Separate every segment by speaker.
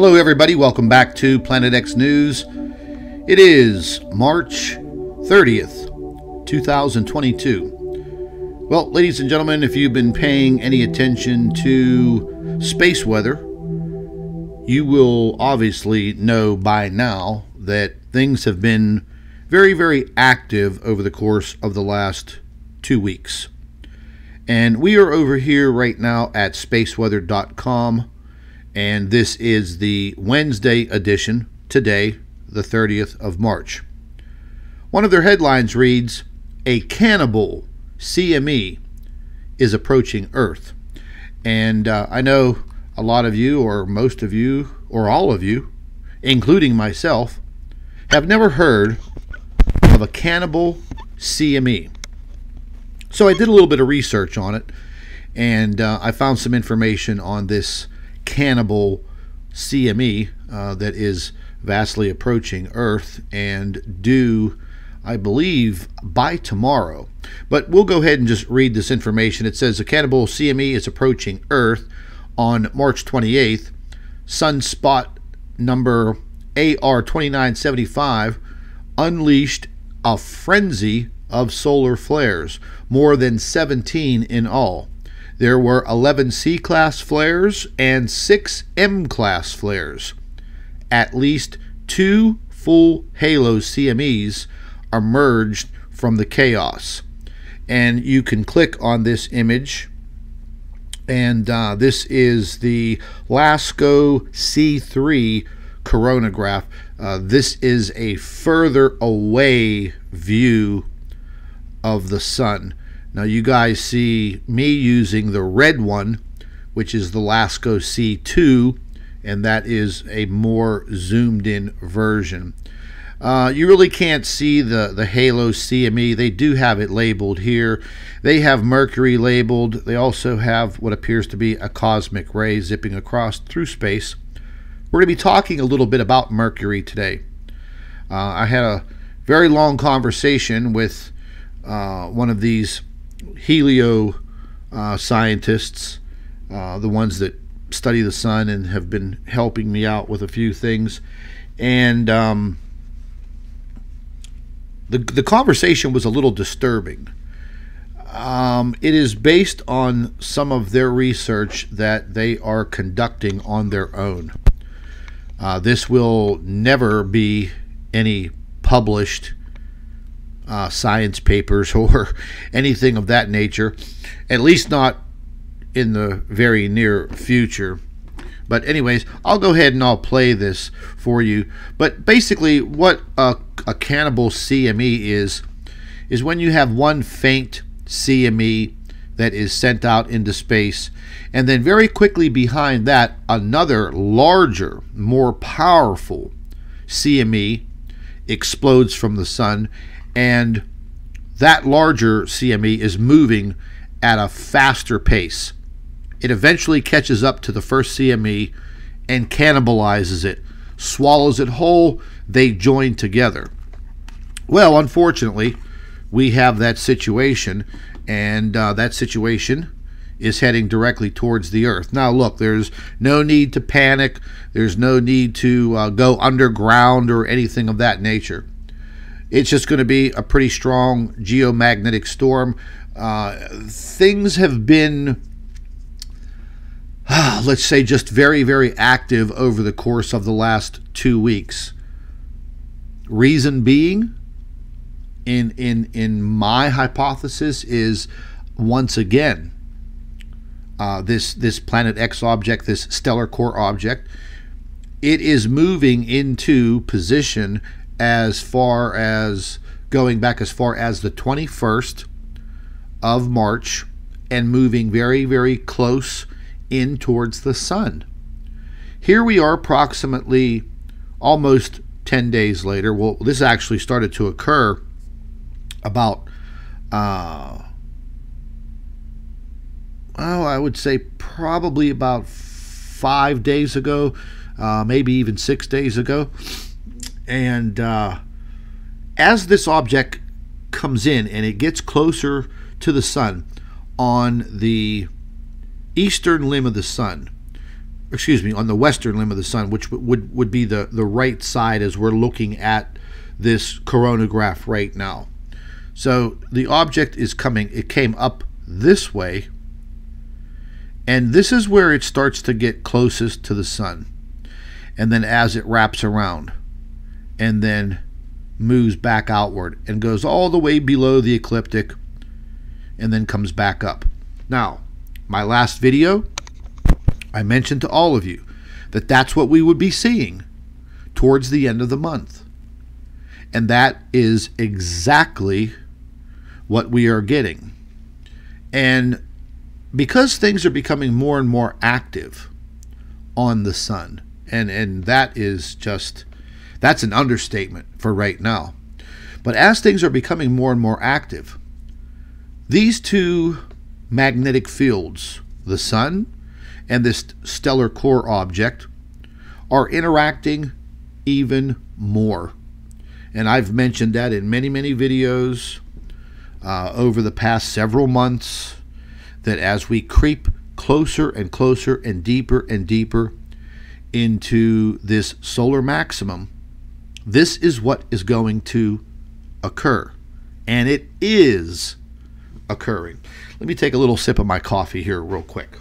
Speaker 1: Hello everybody, welcome back to Planet X News. It is March 30th, 2022. Well, ladies and gentlemen, if you've been paying any attention to space weather, you will obviously know by now that things have been very, very active over the course of the last 2 weeks. And we are over here right now at spaceweather.com. And this is the Wednesday edition, today, the 30th of March. One of their headlines reads, "A Cannibal CME is approaching Earth." And I know a lot of you, or most of you, or all of you, including myself, have never heard of a Cannibal CME. So I did a little bit of research on it, and I found some information on this Cannibal CME that is vastly approaching Earth and due, I believe, by tomorrow. But we'll go ahead and just read this information. It says a Cannibal CME is approaching Earth on March 28th. Sunspot number AR2975 unleashed a frenzy of solar flares, more than 17 in all. There were 11 C-class flares and 6 M-class flares. At least 2 full halo CMEs emerged from the chaos. And you can click on this image, and this is the LASCO C3 coronagraph. This is a further away view of the sun. Now you guys see me using the red one, which is the LASCO C2, and that is a more zoomed in version. You really can't see the halo CME. They do have it labeled here. They have Mercury labeled. They also have what appears to be a cosmic ray zipping across through space. We're going to be talking a little bit about Mercury today. I had a very long conversation with one of these helio scientists, the ones that study the sun and have been helping me out with a few things, and the conversation was a little disturbing. It is based on some of their research that they are conducting on their own. This will never be any published science papers or anything of that nature, at least not in the very near future. But anyways, I'll go ahead and I'll play this for you. But basically what a Cannibal CME is when you have one faint CME that is sent out into space, and then very quickly behind that another larger, more powerful CME explodes from the sun, and that larger CME is moving at a faster pace. It eventually catches up to the first CME and cannibalizes it, swallows it whole. They join together. Well, unfortunately, we have that situation, and that situation is heading directly towards the Earth. Now look, there's no need to panic. There's no need to go underground or anything of that nature. It's just going to be a pretty strong geomagnetic storm. Things have been, let's say, just very, very active over the course of the last 2 weeks. Reason being, in my hypothesis, is once again, this Planet X object, this stellar core object, it is moving into position as far as going back as far as the 21st of March and moving very, very close in towards the sun. Here we are approximately almost 10 days later. Well, this actually started to occur about I would say probably about 5 days ago, maybe even 6 days ago. And as this object comes in and it gets closer to the sun on the eastern limb of the sun, excuse me, on the western limb of the sun, which would be the right side as we're looking at this coronagraph right now. So the object is coming, it came up this way, and this is where it starts to get closest to the sun. And then as it wraps around and then moves back outward and goes all the way below the ecliptic and then comes back up. Now, my last video, I mentioned to all of you that that's what we would be seeing towards the end of the month. And that is exactly what we are getting. And because things are becoming more and more active on the sun, and that is just, that's an understatement for right now. But as things are becoming more and more active, these two magnetic fields, the sun and this stellar core object, are interacting even more. And I've mentioned that in many, many videos over the past several months, that as we creep closer and closer and deeper into this solar maximum, this is what is going to occur. And it is occurring. Let me take a little sip of my coffee here real quick.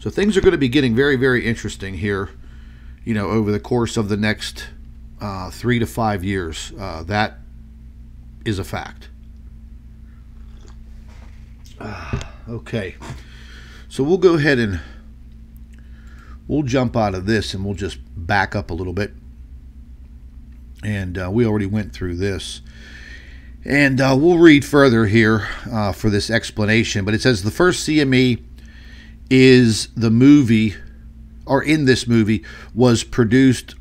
Speaker 1: So things are going to be getting very, very interesting here, you know, over the course of the next 3 to 5 years. That is a fact. Okay, so we'll go ahead and we'll jump out of this and we'll just back up a little bit. And we already went through this. And we'll read further here for this explanation. But it says the first CME is the movie, or in this movie, was produced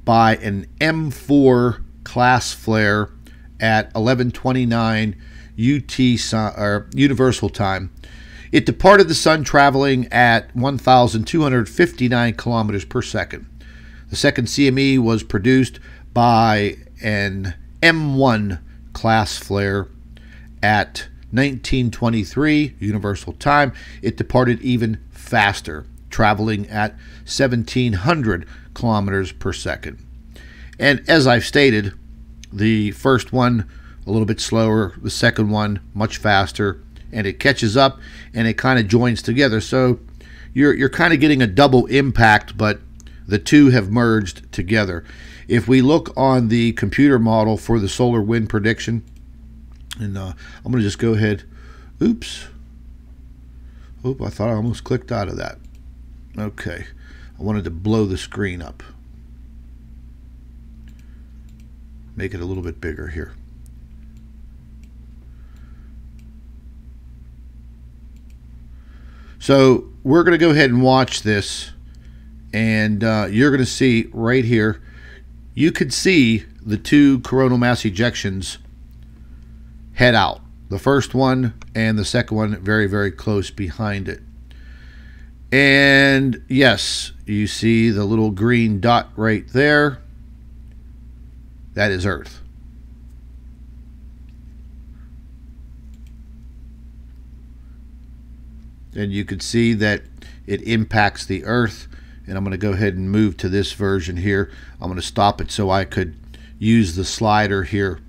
Speaker 1: by an M4 class flare at 11:29 Universal Time. It departed the sun traveling at 1,259 kilometers per second. The second CME was produced by an M1 class flare at 1923 Universal Time. It departed even faster, traveling at 1,700 kilometers per second. And as I've stated, the first one a little bit slower, the second one much faster, and it catches up and it kind of joins together. So you're kind of getting a double impact, but the two have merged together. If we look on the computer model for the solar wind prediction, and I'm going to just go ahead. Oops. Oop, I thought I almost clicked out of that. Okay. I wanted to blow the screen up. Make it a little bit bigger here. So we're going to go ahead and watch this, and you're going to see right here, you could see the two coronal mass ejections head out. The first one and the second one very, very close behind it. And yes, you see the little green dot right there. That is Earth. And you could see that it impacts the Earth. And I'm going to go ahead and move to this version here. I'm going to stop it so I could use the slider here.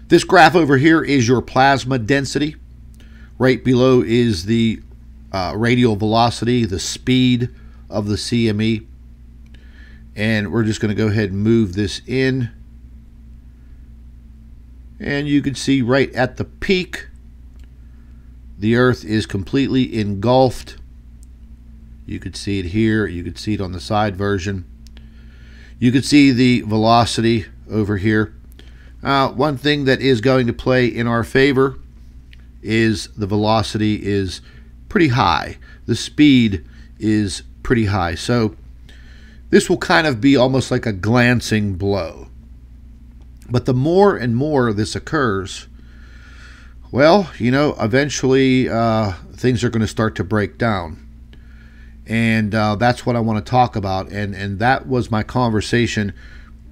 Speaker 1: This graph over here is your plasma density. Right below is the radial velocity, the speed of the CME. And we're just going to go ahead and move this in. And you can see right at the peak, the Earth is completely engulfed. You could see it here. You could see it on the side version. You could see the velocity over here. One thing that is going to play in our favor is the velocity is pretty high. The speed is pretty high. So this will kind of be almost like a glancing blow. But the more and more this occurs, well, you know, eventually things are going to start to break down. And that's what I want to talk about. And that was my conversation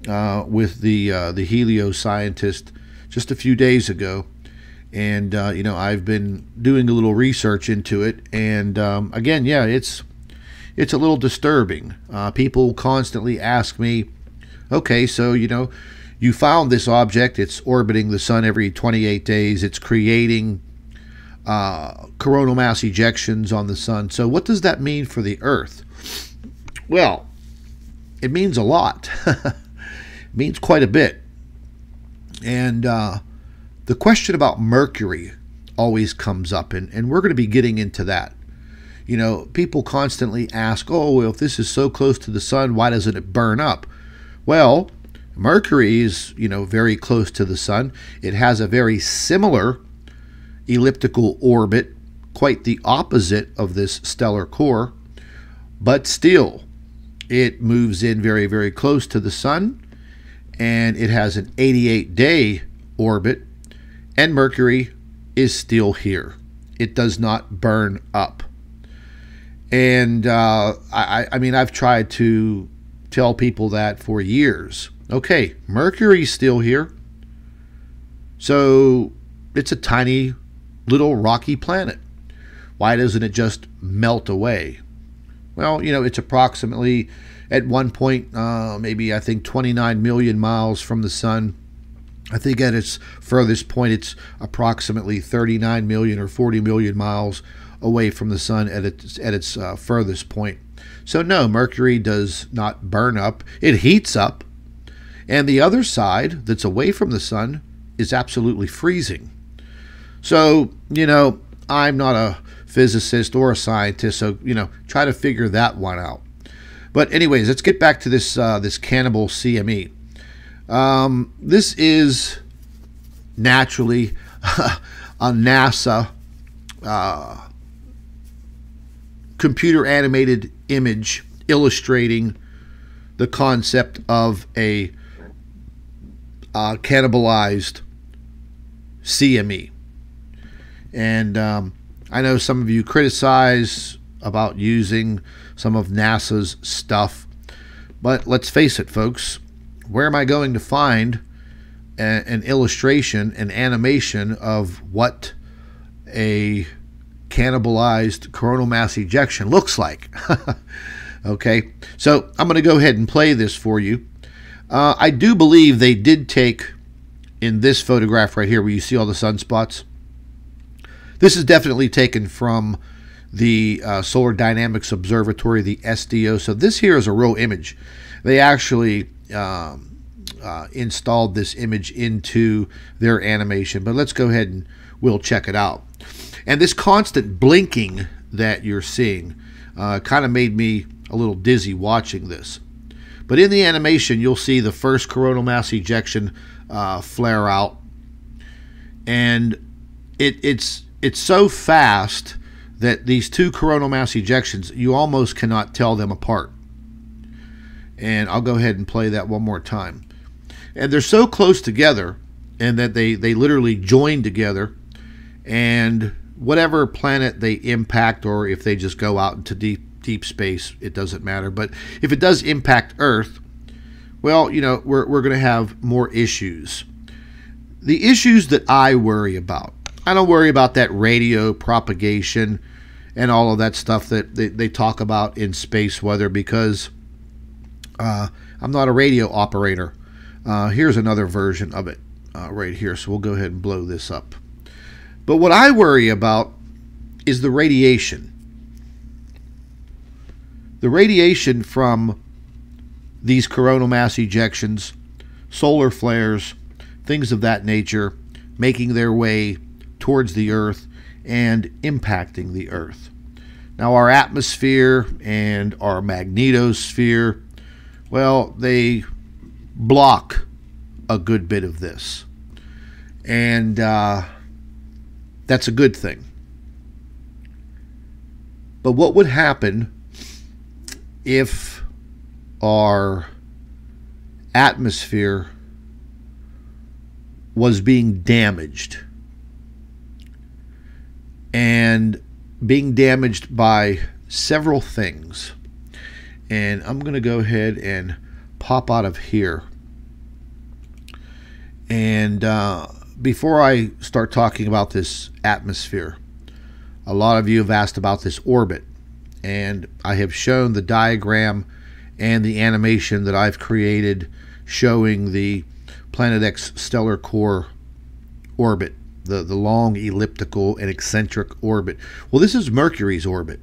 Speaker 1: with the Helio scientist just a few days ago. And you know, I've been doing a little research into it, and again, yeah, it's a little disturbing. People constantly ask me, okay, so you know, you found this object, it's orbiting the sun every 28 days, it's creating coronal mass ejections on the sun. So what does that mean for the Earth? Well, it means a lot. It means quite a bit. And the question about Mercury always comes up, and we're going to be getting into that. You know, people constantly ask, oh, well, if this is so close to the sun, why doesn't it burn up? Well, Mercury is, you know, very close to the sun. It has a very similar elliptical orbit, quite the opposite of this stellar core, but still, it moves in very, very close to the sun, and it has an 88-day orbit, and Mercury is still here. It does not burn up. And I mean, I've tried to tell people that for years. Okay, Mercury's still here. So it's a tiny little rocky planet. Why doesn't it just melt away? Well, you know, it's approximately at one point, maybe I think 29 million miles from the sun. I think at its furthest point, it's approximately 39 million or 40 million miles away from the sun at its furthest point. So no, Mercury does not burn up. It heats up. And the other side that's away from the sun is absolutely freezing. So, you know, I'm not a physicist or a scientist, so, you know, try to figure that one out. But anyways, let's get back to this this Cannibal CME. This is naturally a NASA computer animated image illustrating the concept of a cannibalized CME. And I know some of you criticize about using some of NASA's stuff, but let's face it, folks, where am I going to find an illustration, an animation of what a cannibalized coronal mass ejection looks like? Okay, so I'm going to go ahead and play this for you. I do believe they did take, in this photograph right here where you see all the sunspots, this is definitely taken from the Solar Dynamics Observatory, the SDO. So this here is a real image. They actually installed this image into their animation, but let's go ahead and we'll check it out. And this constant blinking that you're seeing kind of made me a little dizzy watching this. But in the animation, you'll see the first coronal mass ejection flare out, and it's so fast that these two coronal mass ejections, you almost cannot tell them apart. And I'll go ahead and play that one more time. And they're so close together, and that they literally join together, and whatever planet they impact, or if they just go out into deep space, it doesn't matter. But if it does impact Earth, well, you know, we're going to have more issues. The issues that I worry about, I don't worry about that radio propagation and all of that stuff that they talk about in space weather, because I'm not a radio operator. Here's another version of it right here, so we'll go ahead and blow this up. But what I worry about is the radiation. The radiation from these coronal mass ejections, solar flares, things of that nature, making their way towards the Earth and impacting the Earth. Now, our atmosphere and our magnetosphere, well, they block a good bit of this. And that's a good thing. But what would happen if our atmosphere was being damaged? And being damaged by several things. And I'm going to go ahead and pop out of here. And before I start talking about this atmosphere, a lot of you have asked about this orbit, and I have shown the diagram and the animation that I've created showing the Planet X stellar core orbit, the long elliptical and eccentric orbit. Well, this is Mercury's orbit.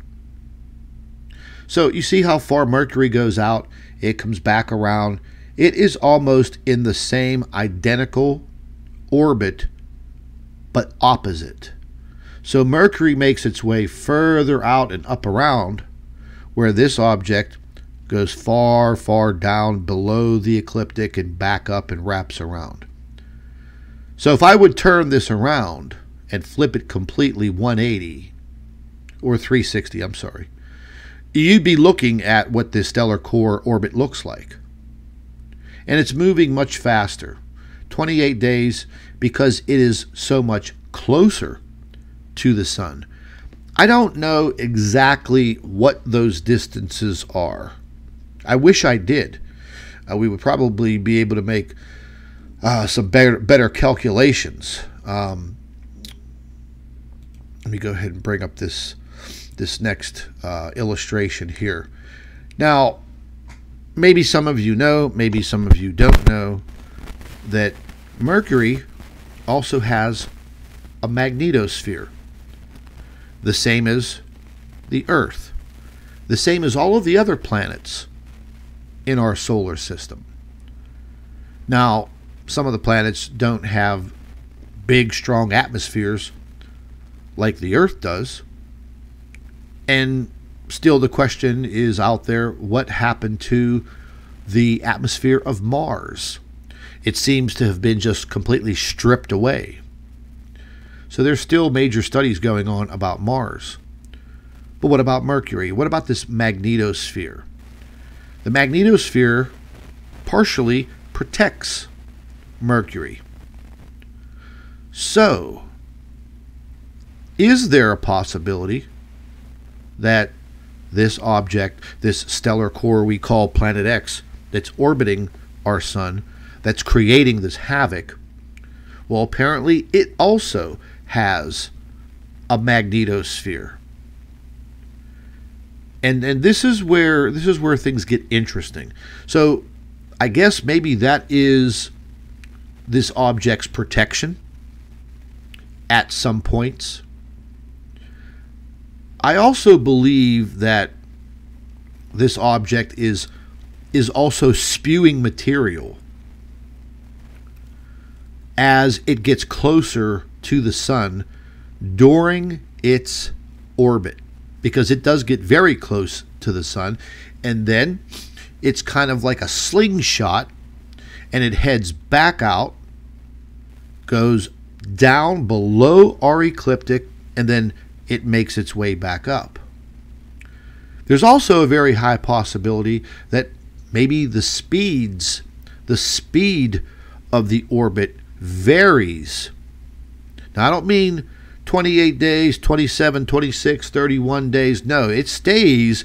Speaker 1: So you see how far Mercury goes out, it comes back around. It is almost in the same identical orbit, but opposite. So Mercury makes its way further out and up around, where this object goes far, far down below the ecliptic and back up and wraps around. So if I would turn this around and flip it completely 180, or 360, I'm sorry, you'd be looking at what this stellar core orbit looks like. And it's moving much faster, 28 days, because it is so much closer to the sun. I don't know exactly what those distances are. I wish I did. We would probably be able to make some better calculations. Let me go ahead and bring up this next illustration here. Now, maybe some of you know, maybe some of you don't know, that Mercury also has a magnetosphere, the same as the Earth, the same as all of the other planets in our solar system. Now, some of the planets don't have big, strong atmospheres like the Earth does, and still the question is out there, what happened to the atmosphere of Mars? It seems to have been just completely stripped away. So there's still major studies going on about Mars. But what about Mercury? What about this magnetosphere? The magnetosphere partially protects Mercury. So, is there a possibility that this object, this stellar core we call Planet X, that's orbiting our sun, that's creating this havoc, well, apparently it also has a magnetosphere. And this is where things get interesting. So I guess maybe that is this object's protection at some points. I also believe that this object is also spewing material as it gets closer to the sun during its orbit, because it does get very close to the sun, and then it's kind of like a slingshot, and it heads back out, goes down below our ecliptic, and then it makes its way back up. There's also a very high possibility that maybe the speed of the orbit varies. Now, I don't mean 28 days, 27, 26, 31 days. No, it stays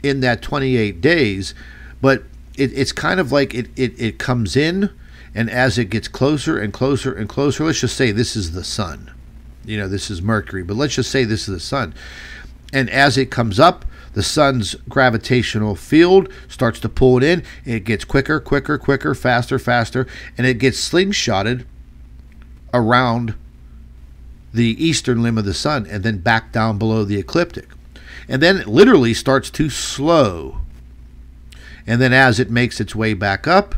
Speaker 1: in that 28 days, but it's kind of like it comes in, and as it gets closer and closer and closer, let's just say this is the sun. You know, this is Mercury, but let's just say this is the sun. And as it comes up, the sun's gravitational field starts to pull it in. It gets quicker, quicker, quicker, faster, faster, and it gets slingshotted around the eastern limb of the sun and then back down below the ecliptic. And then it literally starts to slow. And then as it makes its way back up,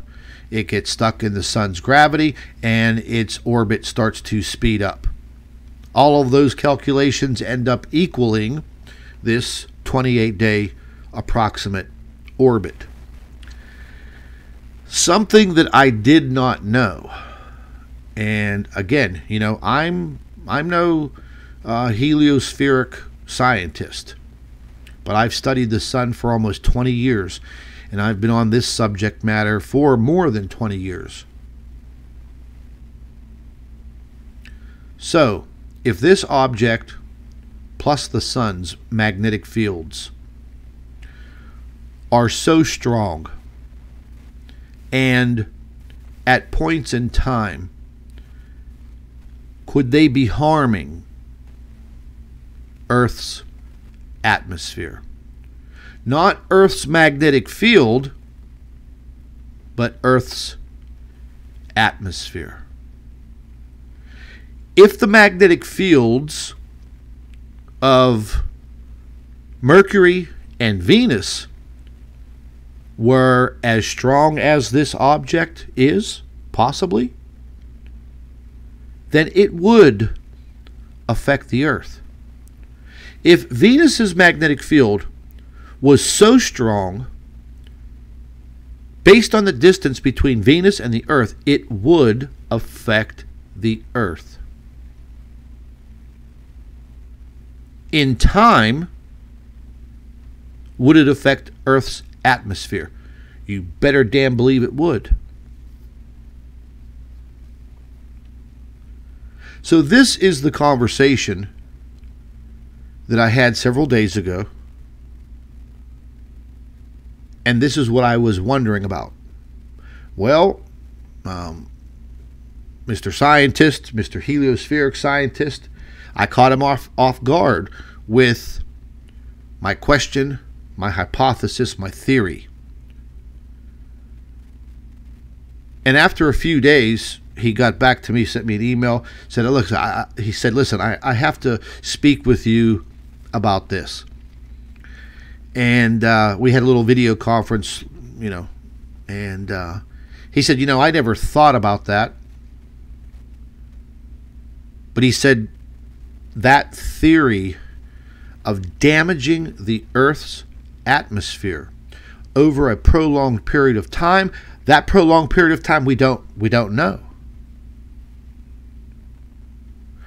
Speaker 1: it gets stuck in the sun's gravity and its orbit starts to speed up. All of those calculations end up equaling this 28-day approximate orbit. Something that I did not know, and again, you know, I'm no heliospheric scientist, but I've studied the sun for almost 20 years, and I've been on this subject matter for more than 20 years. So, if this object plus the sun's magnetic fields are so strong, and at points in time could they be harming Earth's atmosphere? Not Earth's magnetic field, but Earth's atmosphere. If the magnetic fields of Mercury and Venus were as strong as this object is, possibly, then it would affect the Earth. If Venus's magnetic field was so strong, based on the distance between Venus and the Earth, it would affect the Earth. In time, would it affect Earth's atmosphere? You better damn believe it would. So this is the conversation that I had several days ago. And this is what I was wondering about. Well, Mr. Scientist, Mr. Heliospheric Scientist, I caught him off guard with my question, my hypothesis, my theory. And after a few days, he got back to me, sent me an email, said, "Look," he said, "listen, I have to speak with you about this." And we had a little video conference, and he said, I never thought about that. But he said that theory of damaging the Earth's atmosphere over a prolonged period of time, that prolonged period of time we don't know.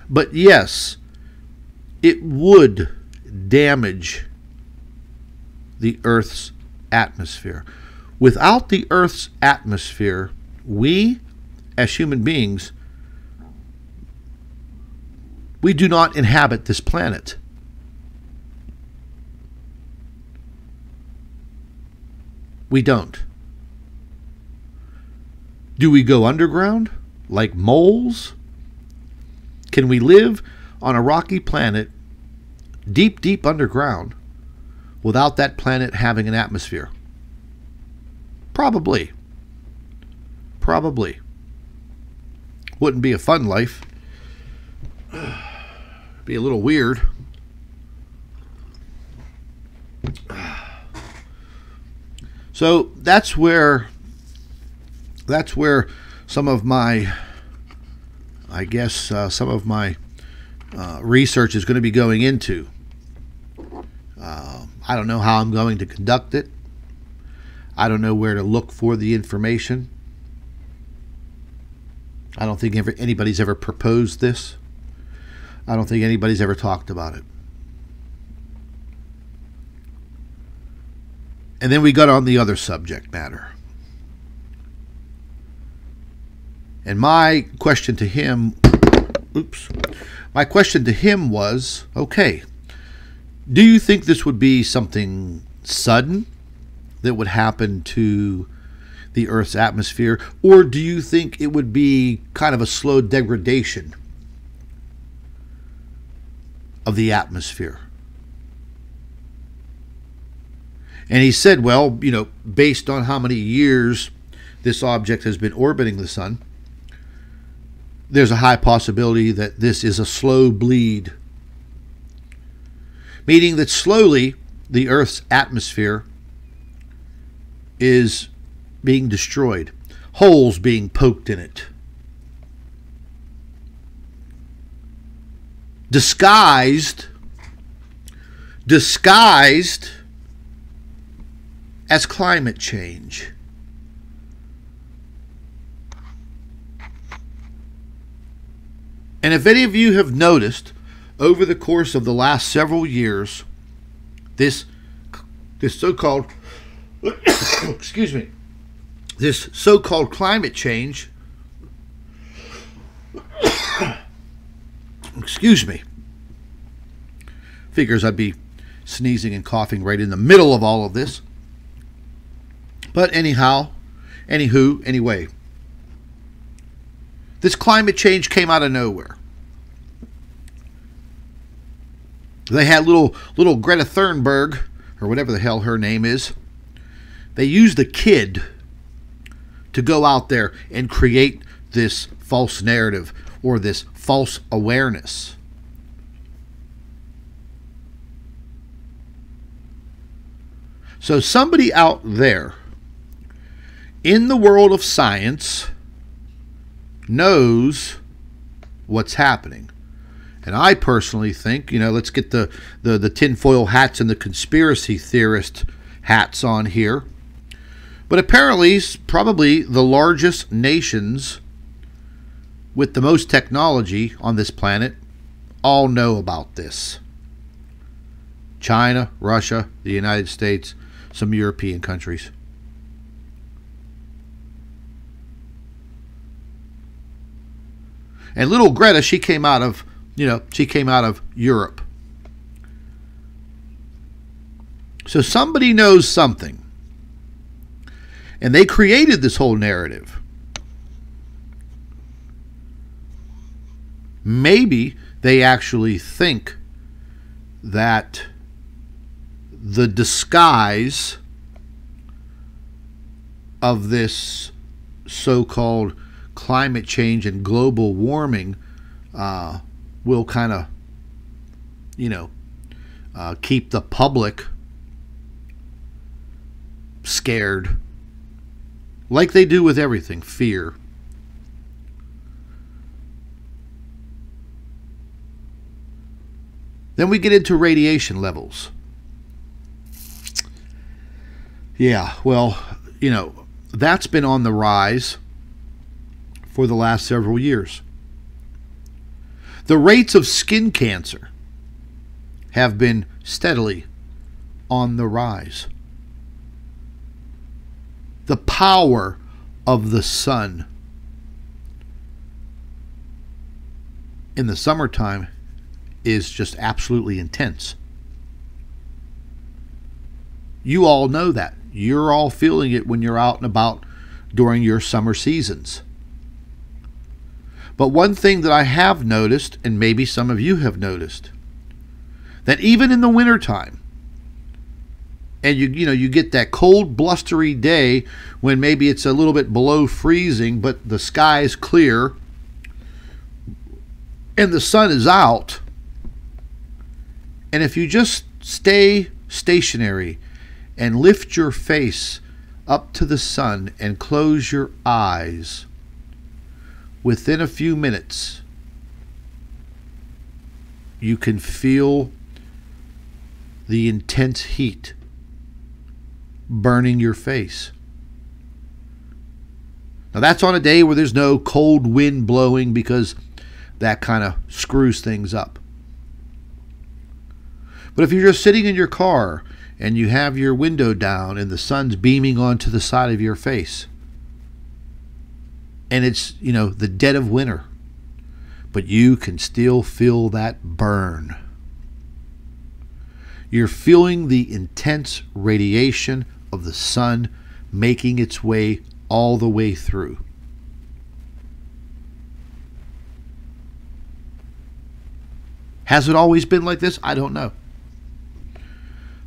Speaker 1: But yes, it would damage the Earth's atmosphere. Without the Earth's atmosphere, we, as human beings, we do not inhabit this planet. We don't. Do we go underground like moles? Can we live on a rocky planet deep, deep underground without that planet having an atmosphere? Probably. Probably. Wouldn't be a fun life. Be a little weird. So that's where some of my, some of my research is going to be going into. I don't know how I'm going to conduct it. I don't know where to look for the information. I don't think anybody's ever proposed this. I don't think anybody's ever talked about it. And then we got on the other subject matter. And my question to him, was, okay, do you think this would be something sudden that would happen to the Earth's atmosphere, or do you think it would be kind of a slow degradation of the atmosphere? And he said, well, based on how many years this object has been orbiting the sun, there's a high possibility that this is a slow bleed, meaning that slowly the Earth's atmosphere is being destroyed, holes being poked in it, disguised as climate change. And if any of you have noticed over the course of the last several years, this so-called this so-called climate change, figures I'd be sneezing and coughing right in the middle of all of this. But anyway, this climate change came out of nowhere. They had little Greta Thunberg, or whatever the hell her name is. They used a kid to go out there and create this false narrative or this false awareness. So somebody out there in the world of science knows what's happening. And I personally think, let's get the tinfoil hats and the conspiracy theorist hats on here. But apparently, probably the largest nations with the most technology on this planet all know about this. China, Russia, the United States, some European countries. And little Greta, she came out of Europe. So somebody knows something. And they created this whole narrative. Maybe they actually think that the disguise of this so-called climate change and global warming will kind of, keep the public scared, like they do with everything, fear. Then we get into radiation levels. Yeah, well, that's been on the rise for the last several years. The rates of skin cancer have been steadily on the rise. The power of the sun in the summertime is just absolutely intense. You all know that. You're all feeling it when you're out and about during your summer seasons. But one thing that I have noticed, and maybe some of you have noticed, that even in the wintertime, and you get that cold, blustery day when maybe it's a little bit below freezing, but the sky is clear and the sun is out. And if you just stay stationary and lift your face up to the sun and close your eyes, within a few minutes, you can feel the intense heat burning your face. Now that's on a day where there's no cold wind blowing, because that kind of screws things up. But if you're just sitting in your car and you have your window down and the sun's beaming onto the side of your face, and it's, the dead of winter, but you can still feel that burn. You're feeling the intense radiation of the sun making its way all the way through. Has it always been like this? I don't know.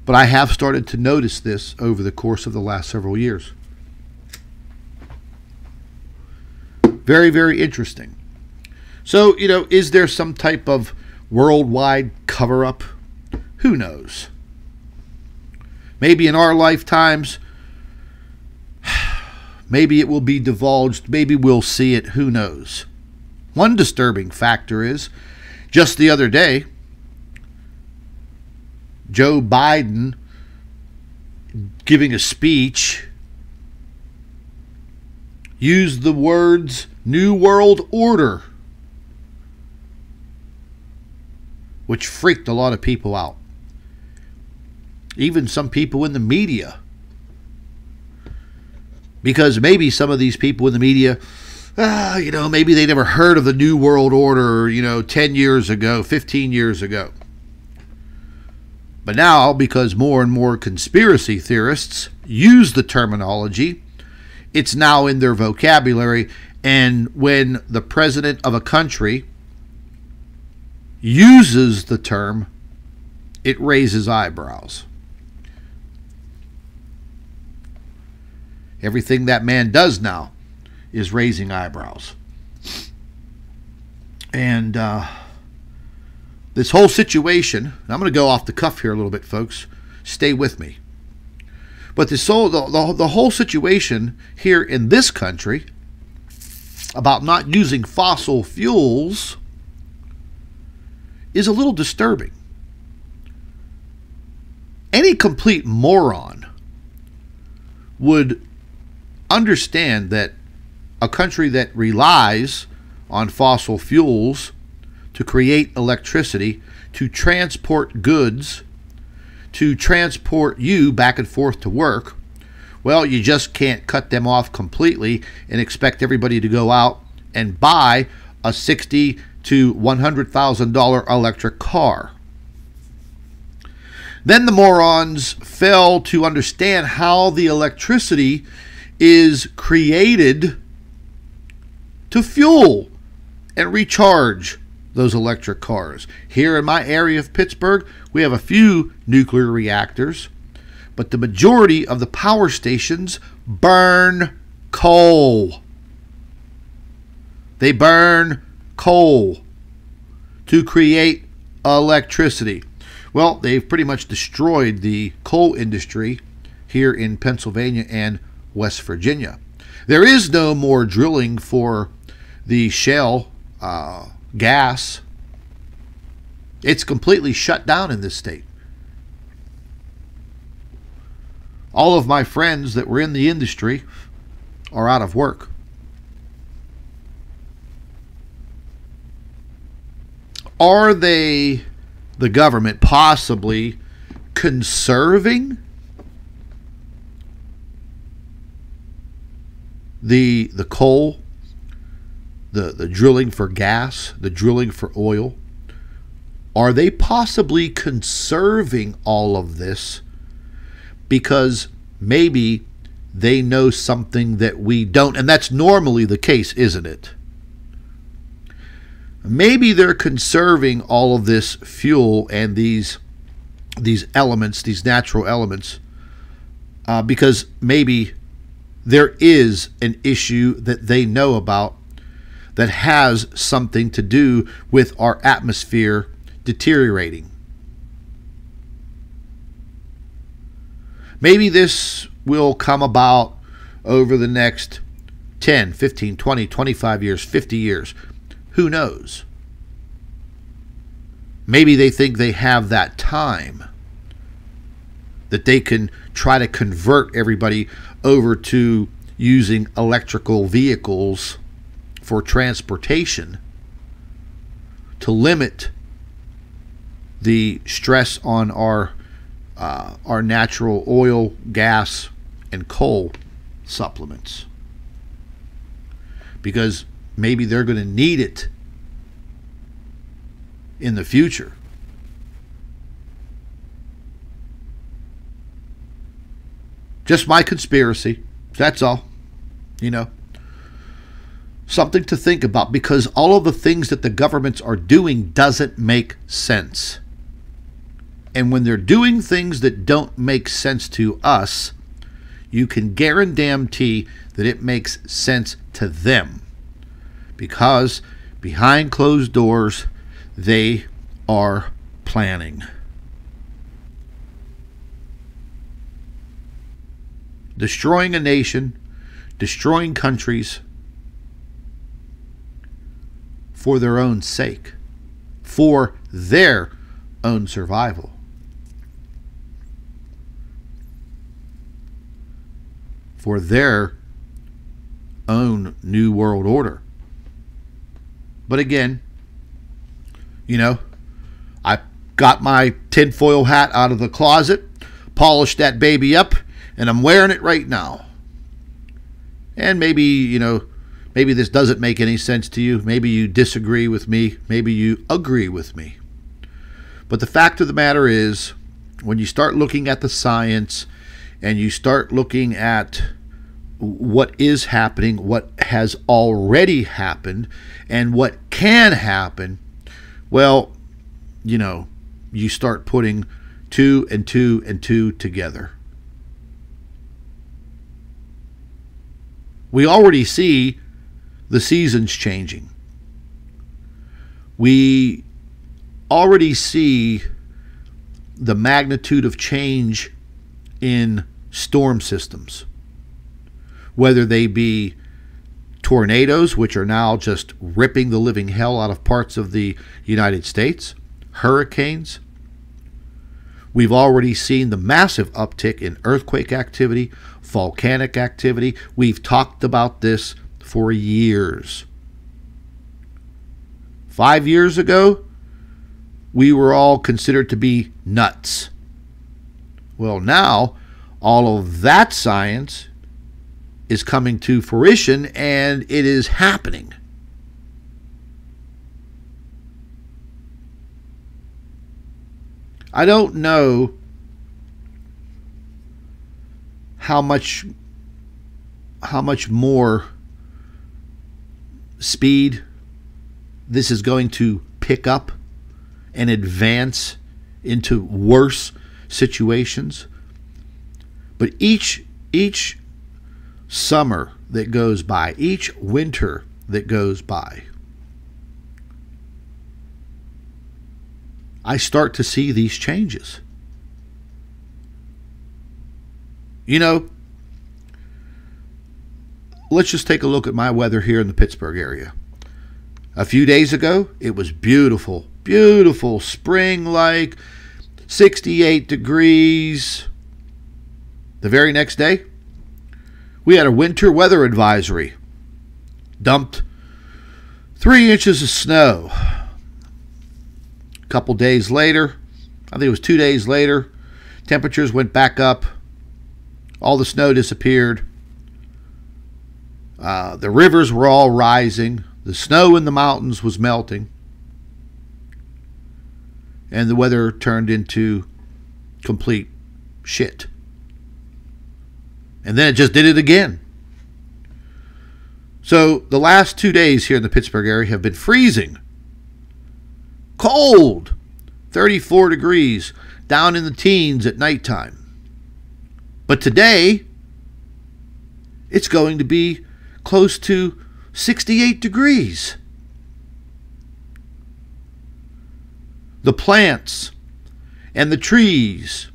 Speaker 1: But I have started to notice this over the course of the last several years. Very, very interesting. So, is there some type of worldwide cover-up? Who knows? Maybe in our lifetimes, maybe it will be divulged. Maybe we'll see it. Who knows? One disturbing factor is, just the other day, Joe Biden giving a speech used the words New World Order, which freaked a lot of people out. Even some people in the media. Because maybe some of these people in the media, maybe they never heard of the New World Order, 10 years ago, 15 years ago. But now, because more and more conspiracy theorists use the terminology, it's now in their vocabulary. And when the president of a country uses the term it raises eyebrows. Everything that man does now is raising eyebrows. And this whole situation, and I'm going to go off the cuff here a little bit, folks. Stay with me. But the whole situation here in this country about not using fossil fuels is a little disturbing. Any complete moron would understand that a country that relies on fossil fuels to create electricity, to transport goods, to transport you back and forth to work, well, you just can't cut them off completely and expect everybody to go out and buy a $60,000 to $100,000 electric car. Then the morons fail to understand how the electricity is created to fuel and recharge those electric cars. Here in my area of Pittsburgh, we have a few nuclear reactors, but the majority of the power stations burn coal. They burn coal to create electricity. Well, they've pretty much destroyed the coal industry here in Pennsylvania and West Virginia. There is no more drilling for the shale gas. It's completely shut down in this state. All of my friends that were in the industry are out of work. Are they, the government, possibly conserving the coal, the drilling for gas, the drilling for oil? Are they possibly conserving all of this because maybe they know something that we don't? And that's normally the case, isn't it? Maybe they're conserving all of this fuel and these elements, these natural elements, because maybe there is an issue that they know about that has something to do with our atmosphere deteriorating. Maybe this will come about over the next 10, 15, 20, 25 years, 50 years. Who knows? Maybe they think they have that time, that they can try to convert everybody over to using electrical vehicles for transportation to limit the stress on our natural oil, gas, and coal supplements. Because maybe they're going to need it in the future. Just my conspiracy. That's all. You know. Something to think about, because all of the things that the governments are doing doesn't make sense. And when they're doing things that don't make sense to us, you can guarantee that it makes sense to them. Because behind closed doors, they are planning. Destroying a nation, destroying countries for their own sake, for their own survival. For their own new world order. But again, you know, I got my tinfoil hat out of the closet, polished that baby up, and I'm wearing it right now. And maybe, you know, maybe this doesn't make any sense to you. Maybe you disagree with me. Maybe you agree with me. But the fact of the matter is, when you start looking at the science and you start looking at what is happening, what has already happened, and what can happen, well, you know, you start putting two and two and two together. We already see the seasons changing. We already see the magnitude of change in storm systems, whether they be tornadoes, which are now just ripping the living hell out of parts of the United States, hurricanes. We've already seen the massive uptick in earthquake activity, volcanic activity. We've talked about this for years. 5 years ago, we were all considered to be nuts. Well, now, all of that science is coming to fruition, and it is happening. I don't know how much more speed this is going to pick up and advance into worse situations. But each summer that goes by, each winter that goes by, I start to see these changes. You know, let's just take a look at my weather here in the Pittsburgh area. A few days ago, it was beautiful, beautiful, spring-like, 68 degrees. The very next day, we had a winter weather advisory. Dumped 3 inches of snow. A couple days later, I think it was 2 days later, temperatures went back up. All the snow disappeared. The rivers were all rising. The snow in the mountains was melting. And the weather turned into complete shit. And then it just did it again. So the last 2 days here in the Pittsburgh area have been freezing. Cold. 34 degrees. Down in the teens at nighttime. But today, it's going to be close to 68 degrees. The plants and the trees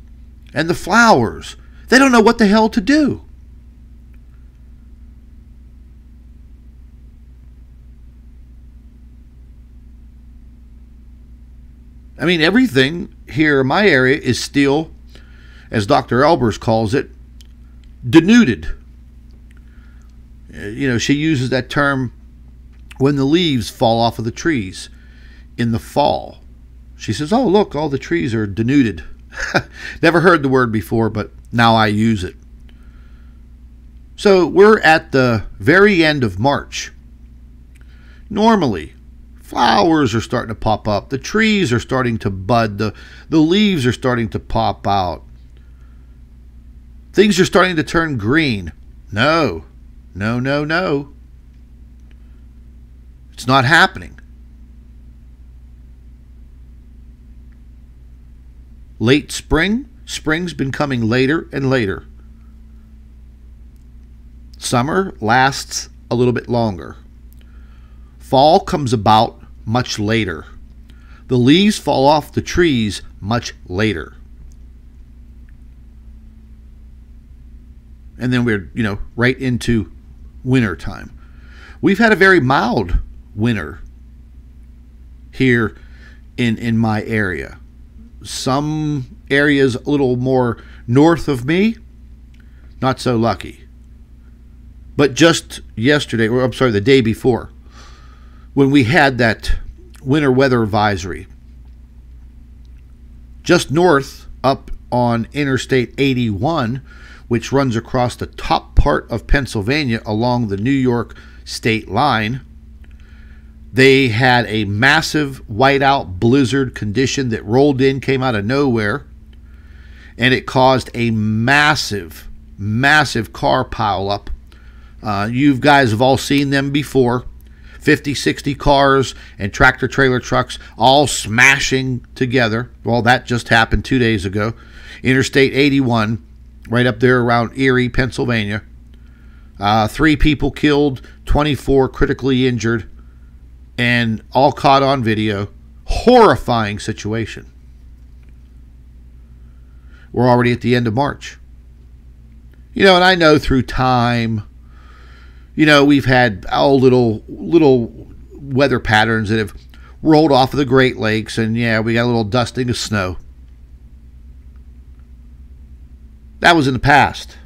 Speaker 1: and the flowers, they don't know what the hell to do. I mean, everything here in my area is still, as Dr. Elbers calls it, denuded. You know, she uses that term when the leaves fall off of the trees in the fall. She says, oh, look, all the trees are denuded. Never heard the word before, but now I use it. So we're at the very end of March. Normally, flowers are starting to pop up. The trees are starting to bud. The leaves are starting to pop out. Things are starting to turn green. No. No, no, no. It's not happening. Late spring. Spring's been coming later and later. Summer lasts a little bit longer. Fall comes about much later. The leaves fall off the trees much later. And then we're, right into winter time. We've had a very mild winter here in my area. Some areas a little more north of me, not so lucky. But just yesterday, or I'm sorry, the day before, when we had that winter weather advisory, just north up on Interstate 81, which runs across the top part of Pennsylvania along the New York state line, they had a massive whiteout blizzard condition that rolled in, came out of nowhere, and it caused a massive, massive car pileup. You guys have all seen them before. 50, 60 cars and tractor trailer trucks all smashing together. Well, that just happened 2 days ago. Interstate 81, right up there around Erie, Pennsylvania. 3 people killed, 24 critically injured, and all caught on video. Horrifying situation. We're already at the end of March. You know, and I know through time, you know, we've had little weather patterns that have rolled off of the Great Lakes, and yeah, we got a little dusting of snow. That was in the past.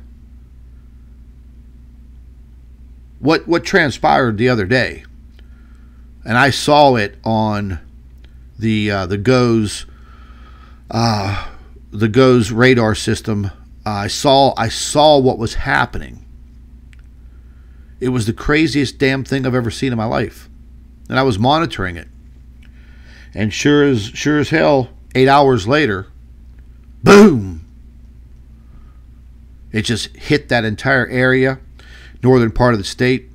Speaker 1: What transpired the other day, and I saw it on the GOES radar system. I saw what was happening. It was the craziest damn thing I've ever seen in my life, and I was monitoring it. And sure as hell, 8 hours later, boom! It just hit that entire area, northern part of the state.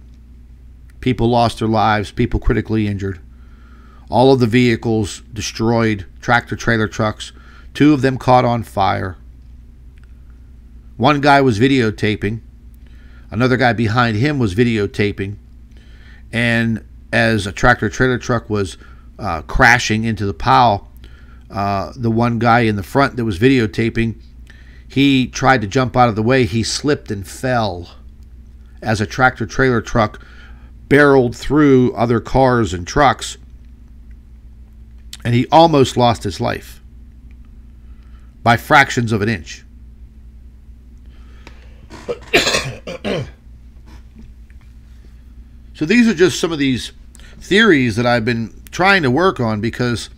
Speaker 1: People lost their lives, people critically injured. All of the vehicles destroyed, tractor trailer trucks. 2 of them caught on fire. One guy was videotaping. Another guy behind him was videotaping. And as a tractor trailer truck was crashing into the pile, the one guy in the front that was videotaping, he tried to jump out of the way. He slipped and fell as a tractor trailer truck barreled through other cars and trucks, and he almost lost his life by fractions of an inch. So these are just some of these theories that I've been trying to work on, because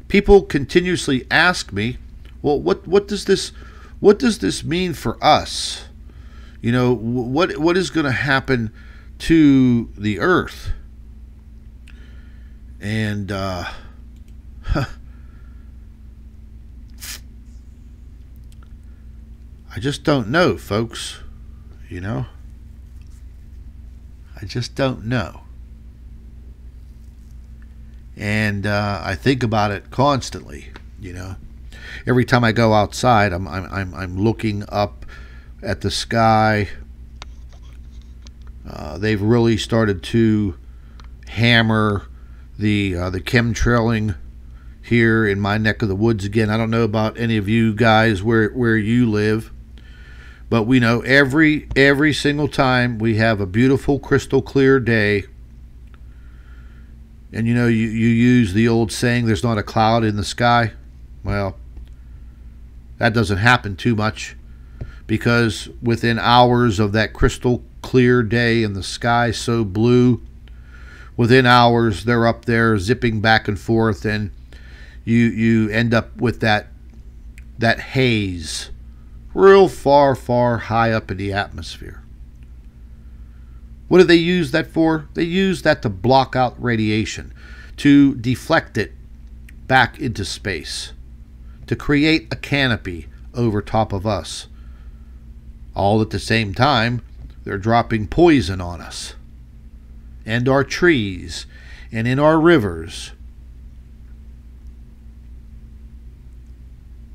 Speaker 1: people continuously ask me, well, what does this mean for us? You know, what is going to happen to the Earth? And I just don't know, folks. You know, I just don't know. And I think about it constantly. You know, every time I go outside, I'm looking up at the sky. They've really started to hammer the chemtrailing here in my neck of the woods again. I don't know about any of you guys where you live, but we know every single time we have a beautiful crystal clear day, and you know, you use the old saying, there's not a cloud in the sky. Well, that doesn't happen too much, because within hours of that crystal clear day and the sky so blue, within hours they're up there zipping back and forth, and you end up with that haze real far high up in the atmosphere. What do they use that for? They use that to block out radiation, to deflect it back into space, to create a canopy over top of us. All at the same time, they're dropping poison on us and our trees and in our rivers.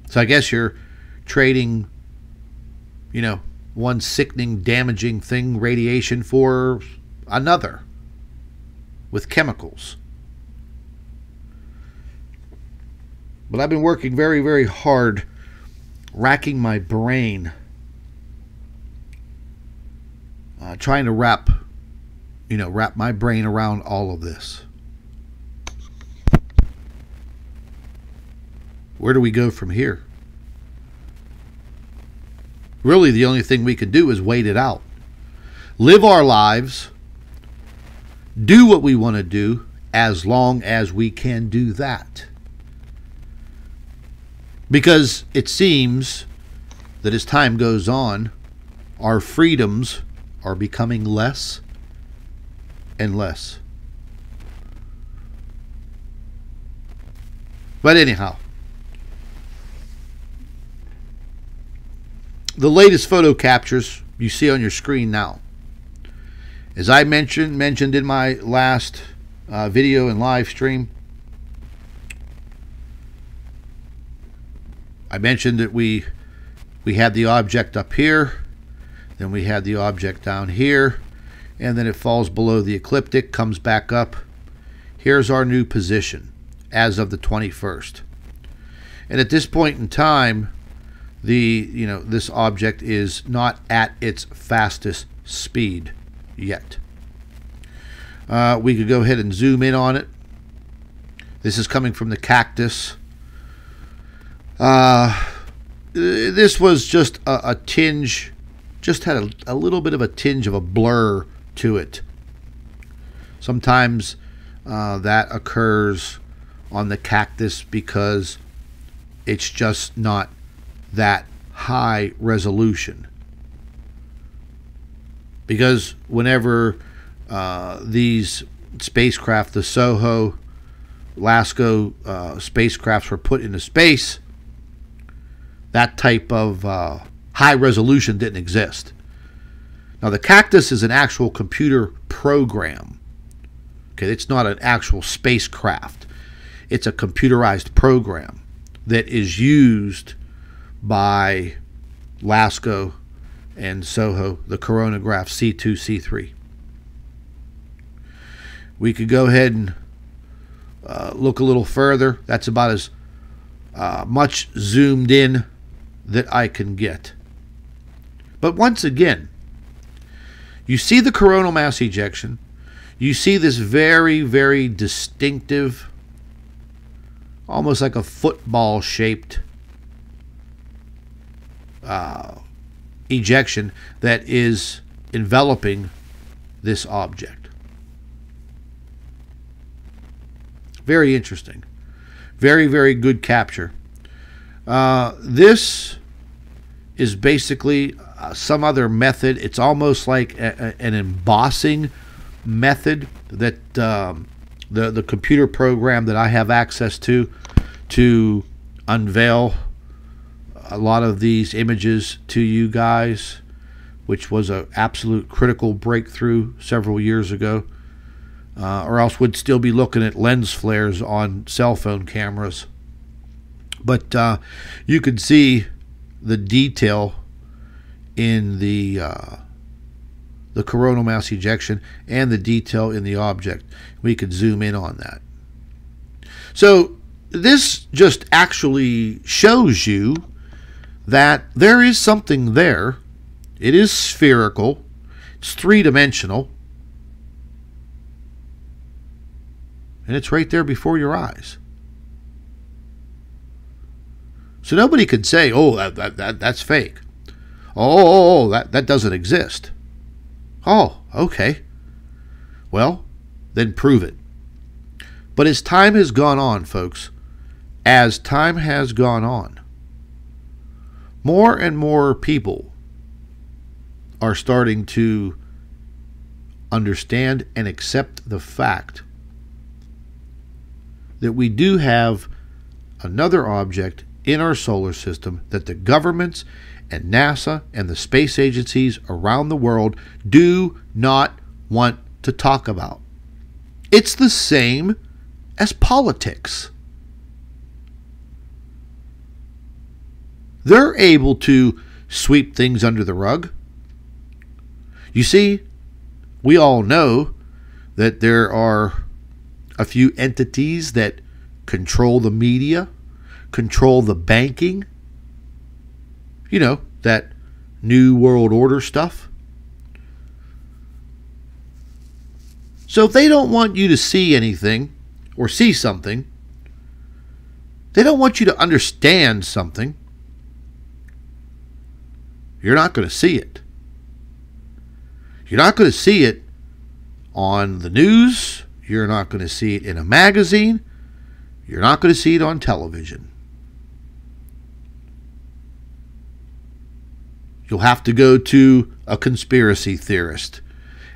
Speaker 1: So I guess you're trading, you know, one sickening, damaging thing, radiation, for another with chemicals. But I've been working very hard, racking my brain, trying to wrap my brain around all of this. Where do we go from here? Really, the only thing we can do is wait it out. Live our lives. Do what we want to do, as long as we can do that. Because it seems that as time goes on, our freedoms are becoming less and less. But anyhow, the latest photo captures you see on your screen now. As I mentioned in my last video and live stream, I mentioned that we had the object up here, then we had the object down here, and then it falls below the ecliptic, comes back up. Here's our new position as of the 21st. And at this point in time, this object is not at its fastest speed yet. We could go ahead and zoom in on it. This is coming from the cactus. This was just a tinge, just had a little bit of a tinge of a blur to it. Sometimes that occurs on the cactus because it's just not that high resolution. Because whenever these spacecraft, the Soho, LASCO spacecrafts were put into space, that type of high resolution didn't exist. Now the cactus is an actual computer program. Okay, it's not an actual spacecraft. It's a computerized program that is used by LASCO and SOHO, the coronagraph C2, C3. We could go ahead and look a little further. That's about as much zoomed in that I can get. But once again, you see the coronal mass ejection. You see this very, very distinctive, almost like a football-shaped ejection that is enveloping this object. Very interesting. Very, very good capture. This is basically some other method. It's almost like an embossing method that the computer program that I have access to unveil a lot of these images to you guys, which was an absolute critical breakthrough several years ago, or else would still be looking at lens flares on cell phone cameras. But you could see the detail in the coronal mass ejection and the detail in the object. We could zoom in on that. So this just actually shows you that there is something there. It is spherical. It's three-dimensional. And it's right there before your eyes. So nobody can say, oh, that's fake. Oh, that doesn't exist. Oh, okay. Well, then prove it. But as time has gone on, folks, as time has gone on, more and more people are starting to understand and accept the fact that we do have another object in our solar system that the governments and NASA and the space agencies around the world do not want to talk about. It's the same as politics. They're able to sweep things under the rug. You see, we all know that there are a few entities that control the media, control the banking, you know, that New World Order stuff. So if they don't want you to see anything or see something, they don't want you to understand something, you're not going to see it. You're not going to see it on the news. You're not going to see it in a magazine. You're not going to see it on television. You'll have to go to a conspiracy theorist,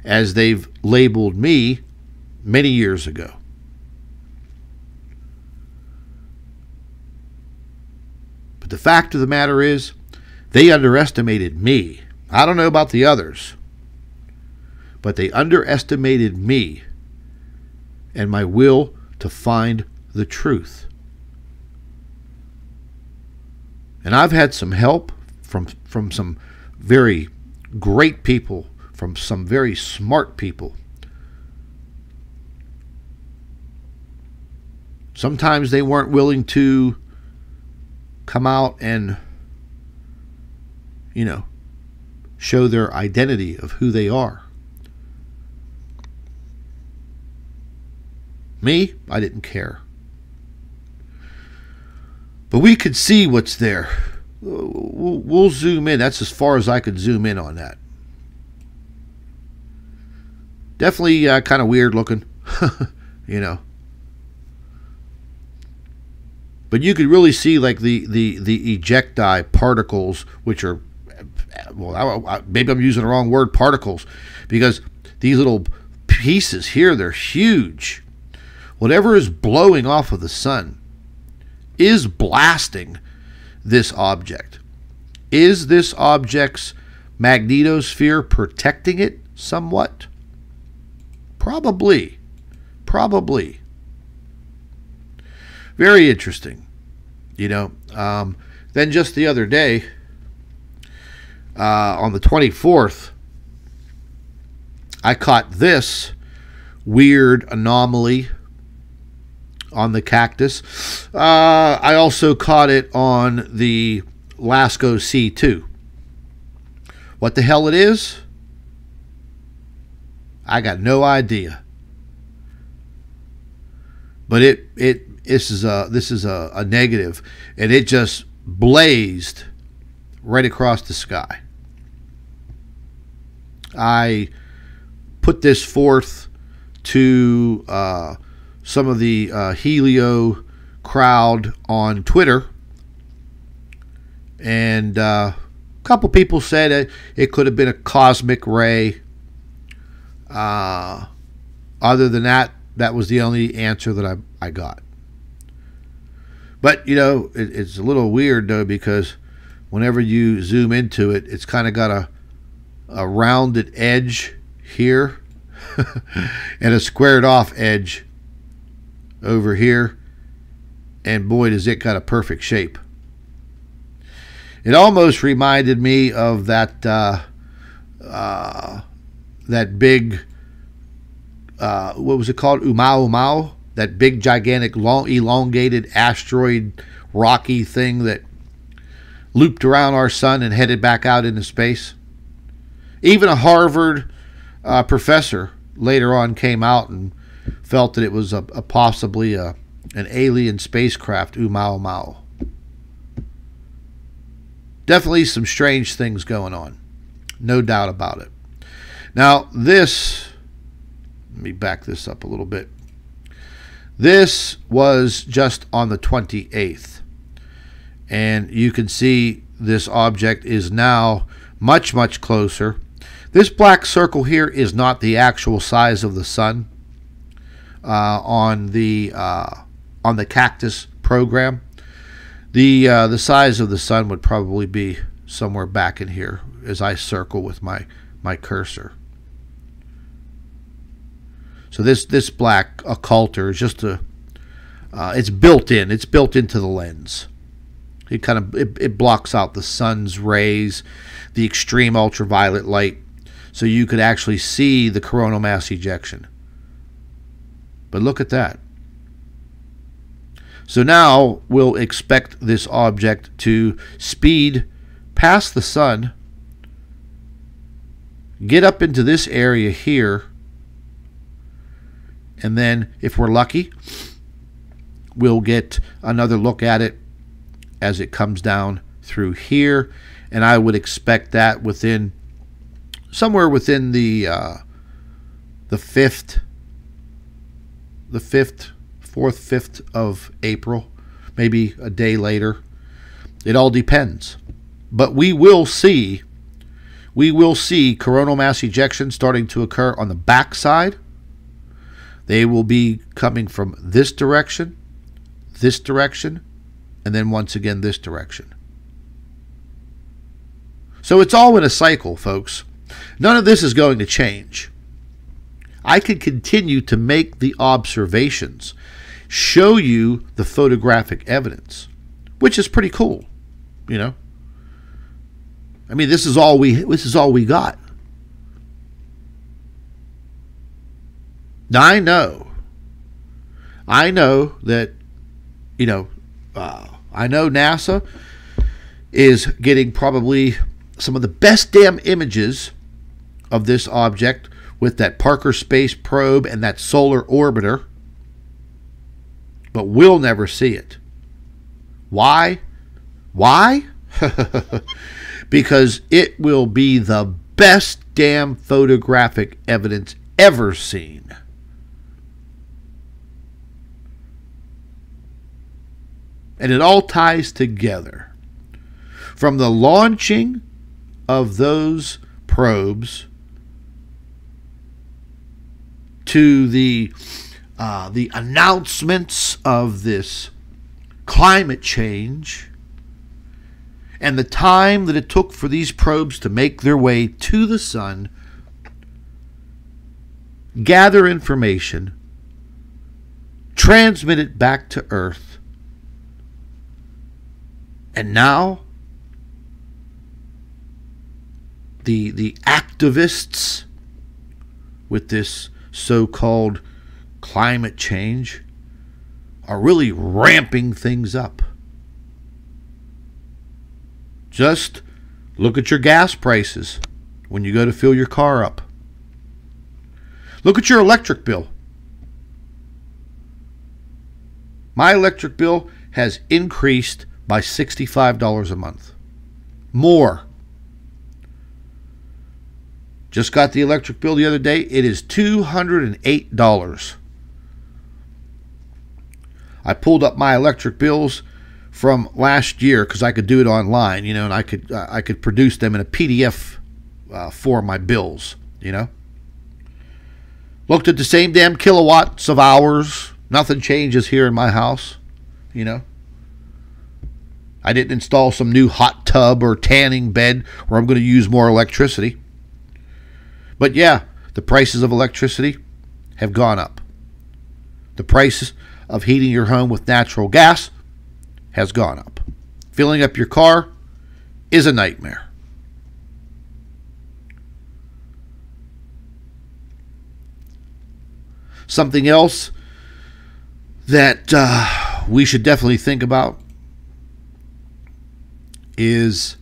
Speaker 1: as they've labeled me many years ago. But the fact of the matter is, they underestimated me. I don't know about the others, but they underestimated me and my will to find the truth. And I've had some help from some very great people, from some very smart people. Sometimes they weren't willing to come out and, show their identity of who they are. Me, I didn't care. But we could see what's there. We'll zoom in. That's as far as I could zoom in on that. Definitely kind of weird looking, But you could really see like the ejecti particles, which are, well, maybe I'm using the wrong word, particles, because these little pieces here, they're huge. Whatever is blowing off of the sun is blasting this object. Is this object's magnetosphere protecting it somewhat? Probably. Probably. Very interesting. Then just the other day, on the 24th, I caught this weird anomaly on the cactus. I also caught it on the Lasco C2. What the hell it is? I got no idea. But this is a negative, and it just blazed right across the sky. I put this forth to some of the Helio crowd on Twitter, and a couple people said it could have been a cosmic ray. Other than that, that was the only answer that I got. But, it's a little weird, though, because whenever you zoom into it, it's kind of got a rounded edge here and a squared off edge over here. And boy, does it got a perfect shape. It almost reminded me of that big, what was it called? Umau. That big, gigantic, long, elongated asteroid rocky thing that looped around our sun and headed back out into space. Even a Harvard professor later on came out and felt that it was possibly an alien spacecraft, Umau. Definitely some strange things going on. No doubt about it. Now, let me back this up a little bit. This was just on the 28th. And you can see this object is now much, much closer. This black circle here is not the actual size of the sun on the cactus program. The size of the sun would probably be somewhere back in here as I circle with my cursor. So this black occulter is just it's built in. It's built into the lens. It blocks out the sun's rays, the extreme ultraviolet light, so you could actually see the coronal mass ejection. But look at that. So now we'll expect this object to speed past the sun, get up into this area here, and then, if we're lucky, we'll get another look at it as it comes down through here. And I would expect that somewhere within the 4th, 5th of April, maybe a day later. It all depends. But we will see coronal mass ejection starting to occur on the backside. They will be coming from this direction, and then once again this direction. So it's all in a cycle, folks. None of this is going to change. I can continue to make the observations, show you the photographic evidence, which is pretty cool, you know. I mean, this is all we got. Now I know that, you know, I know NASA is getting probably some of the best damn images of this object with that Parker Space Probe and that solar orbiter, but we'll never see it. Why? Why? Because it will be the best damn photographic evidence ever seen. And it all ties together. From the launching of those probes to the announcements of this climate change and the time that it took for these probes to make their way to the sun, gather information, transmit it back to Earth, and now the activists with this so-called climate change are really ramping things up. Just look at your gas prices when you go to fill your car up. Look at your electric bill. My electric bill has increased by $65 a month. More. Just got the electric bill the other day. It is $208. I pulled up my electric bills from last year because I could do it online, you know, and I could produce them in a PDF for my bills, you know. Looked at the same damn kilowatts of hours. Nothing changes here in my house, you know. I didn't install some new hot tub or tanning bed where I'm going to use more electricity. But yeah, the prices of electricity have gone up. The price of heating your home with natural gas has gone up. Filling up your car is a nightmare. Something else that we should definitely think about is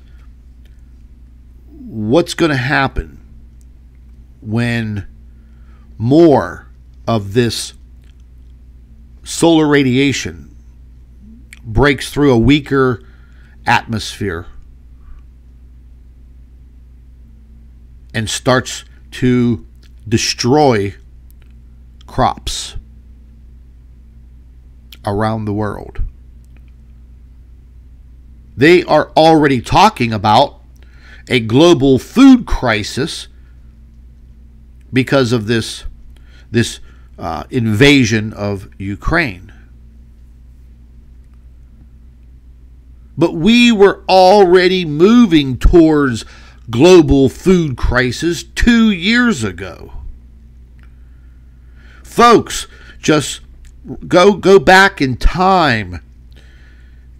Speaker 1: what's going to happen when more of this solar radiation breaks through a weaker atmosphere and starts to destroy crops around the world. They are already talking about a global food crisis because of this invasion of Ukraine. But we were already moving towards global food crisis 2 years ago. Folks, just go back in time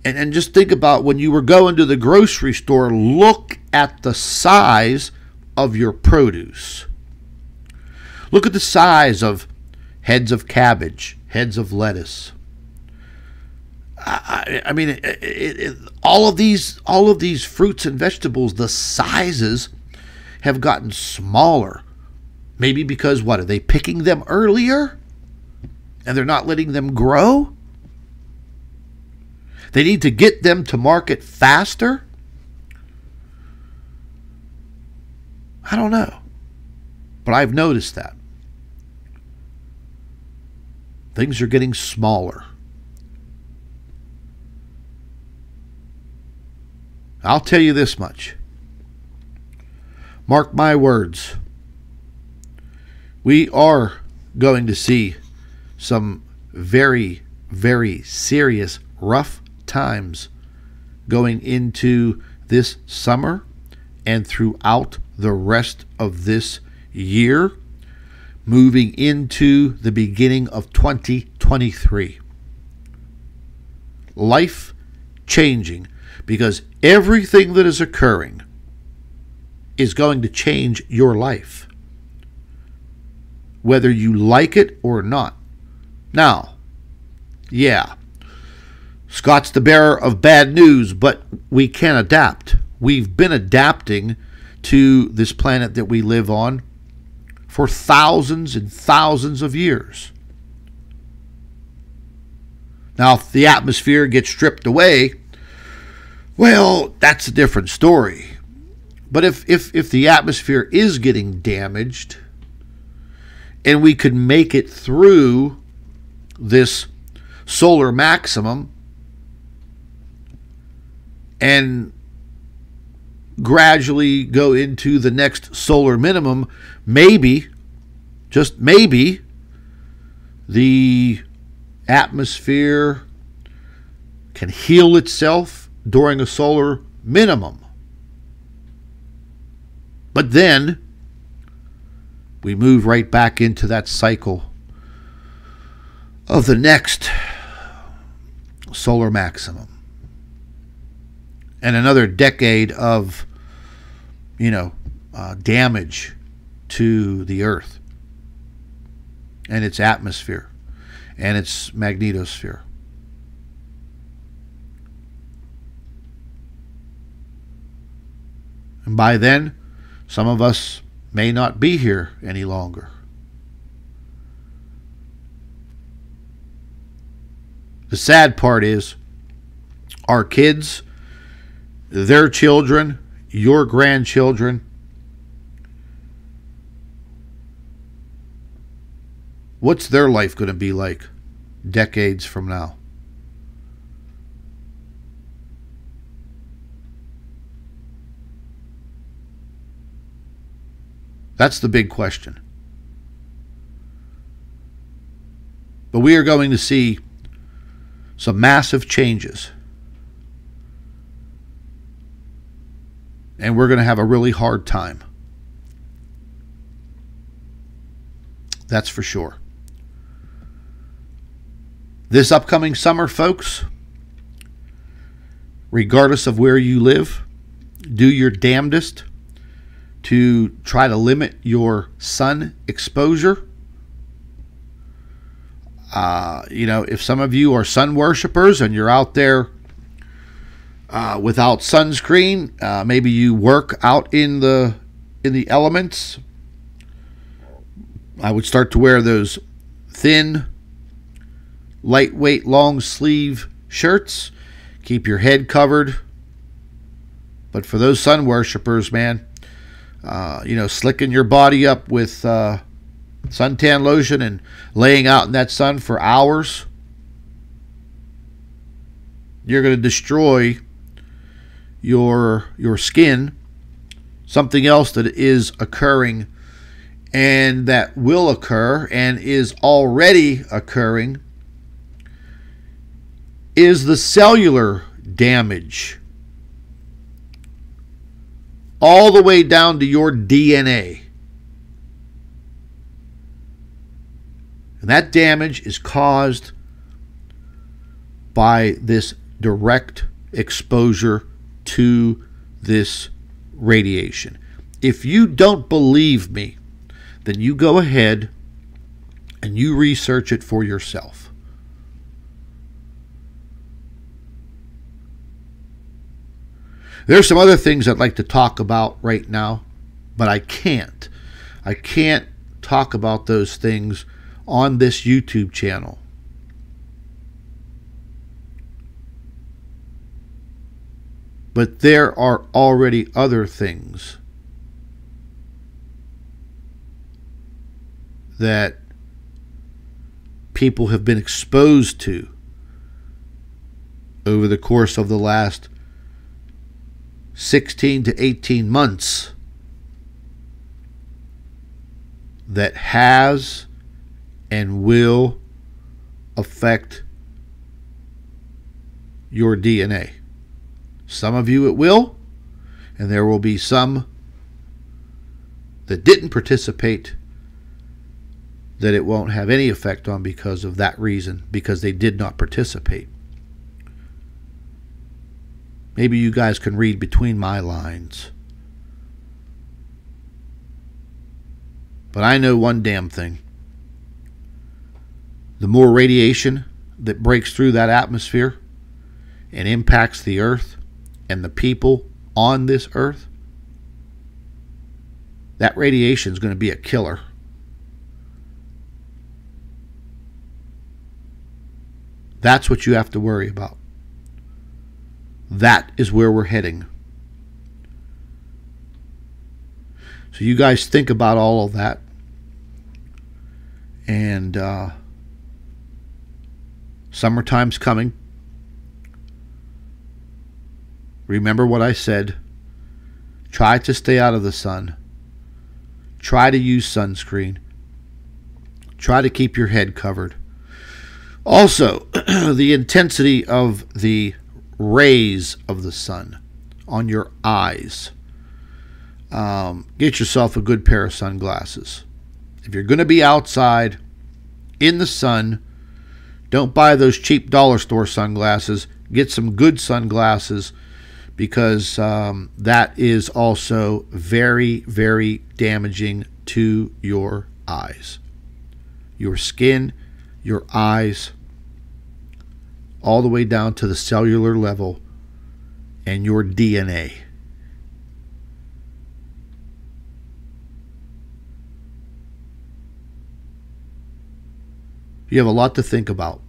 Speaker 1: and just think about when you were going to the grocery store. Look at the size of your produce. Look at the size of heads of cabbage, heads of lettuce. I mean, all of these fruits and vegetables, the sizes have gotten smaller. Maybe because, what, are they picking them earlier? And they're not letting them grow? They need to get them to market faster? I don't know. But I've noticed that. Things are getting smaller. I'll tell you this much. Mark my words. We are going to see some very, very serious, rough times going into this summer and throughout the rest of this year, moving into the beginning of 2023. Life changing, because everything that is occurring is going to change your life, whether you like it or not. Now, yeah, Scott's the bearer of bad news, but we can adapt. We've been adapting to this planet that we live on for thousands and thousands of years. Now, if the atmosphere gets stripped away, well, that's a different story. But if the atmosphere is getting damaged, and we could make it through this solar maximum and gradually go into the next solar minimum, maybe, just maybe, the atmosphere can heal itself during a solar minimum. But then we move right back into that cycle of the next solar maximum. And another decade of, damage to the Earth and its atmosphere and its magnetosphere. And by then, some of us may not be here any longer. The sad part is our kids, their children, your grandchildren, what's their life going to be like decades from now? That's the big question. But we are going to see some massive changes. And we're going to have a really hard time. That's for sure. This upcoming summer, folks, regardless of where you live, do your damnedest to try to limit your sun exposure. If some of you are sun worshipers and you're out there without sunscreen, maybe you work out in the elements, I would start to wear those thin, lightweight, long sleeve shirts. Keep your head covered. But for those sun worshipers, man, slicking your body up with suntan lotion and laying out in that sun for hours, you're going to destroy your skin. Something else that is occurring and that will occur and is already occurring is the cellular damage, all the way down to your DNA. And that damage is caused by this direct exposure to this radiation. If you don't believe me, then you go ahead and you research it for yourself. There's some other things I'd like to talk about right now, but I can't. I can't talk about those things on this YouTube channel. But there are already other things that people have been exposed to over the course of the last 16 to 18 months that has and will affect your DNA. Some of you it will, and there will be some that didn't participate that it won't have any effect on because of that reason, because they did not participate. Maybe you guys can read between my lines. But I know one damn thing. The more radiation that breaks through that atmosphere and impacts the earth and the people on this earth, that radiation is going to be a killer. That's what you have to worry about. That is where we're heading. So you guys think about all of that. And summertime's coming. Remember what I said. Try to stay out of the sun. Try to use sunscreen. Try to keep your head covered. Also, the intensity of the rays of the sun on your eyes. Get yourself a good pair of sunglasses. If you're going to be outside in the sun, don't buy those cheap dollar store sunglasses. Get some good sunglasses, because that is also very, very damaging to your eyes, your skin, your eyes, all the way down to the cellular level and your DNA. You have a lot to think about.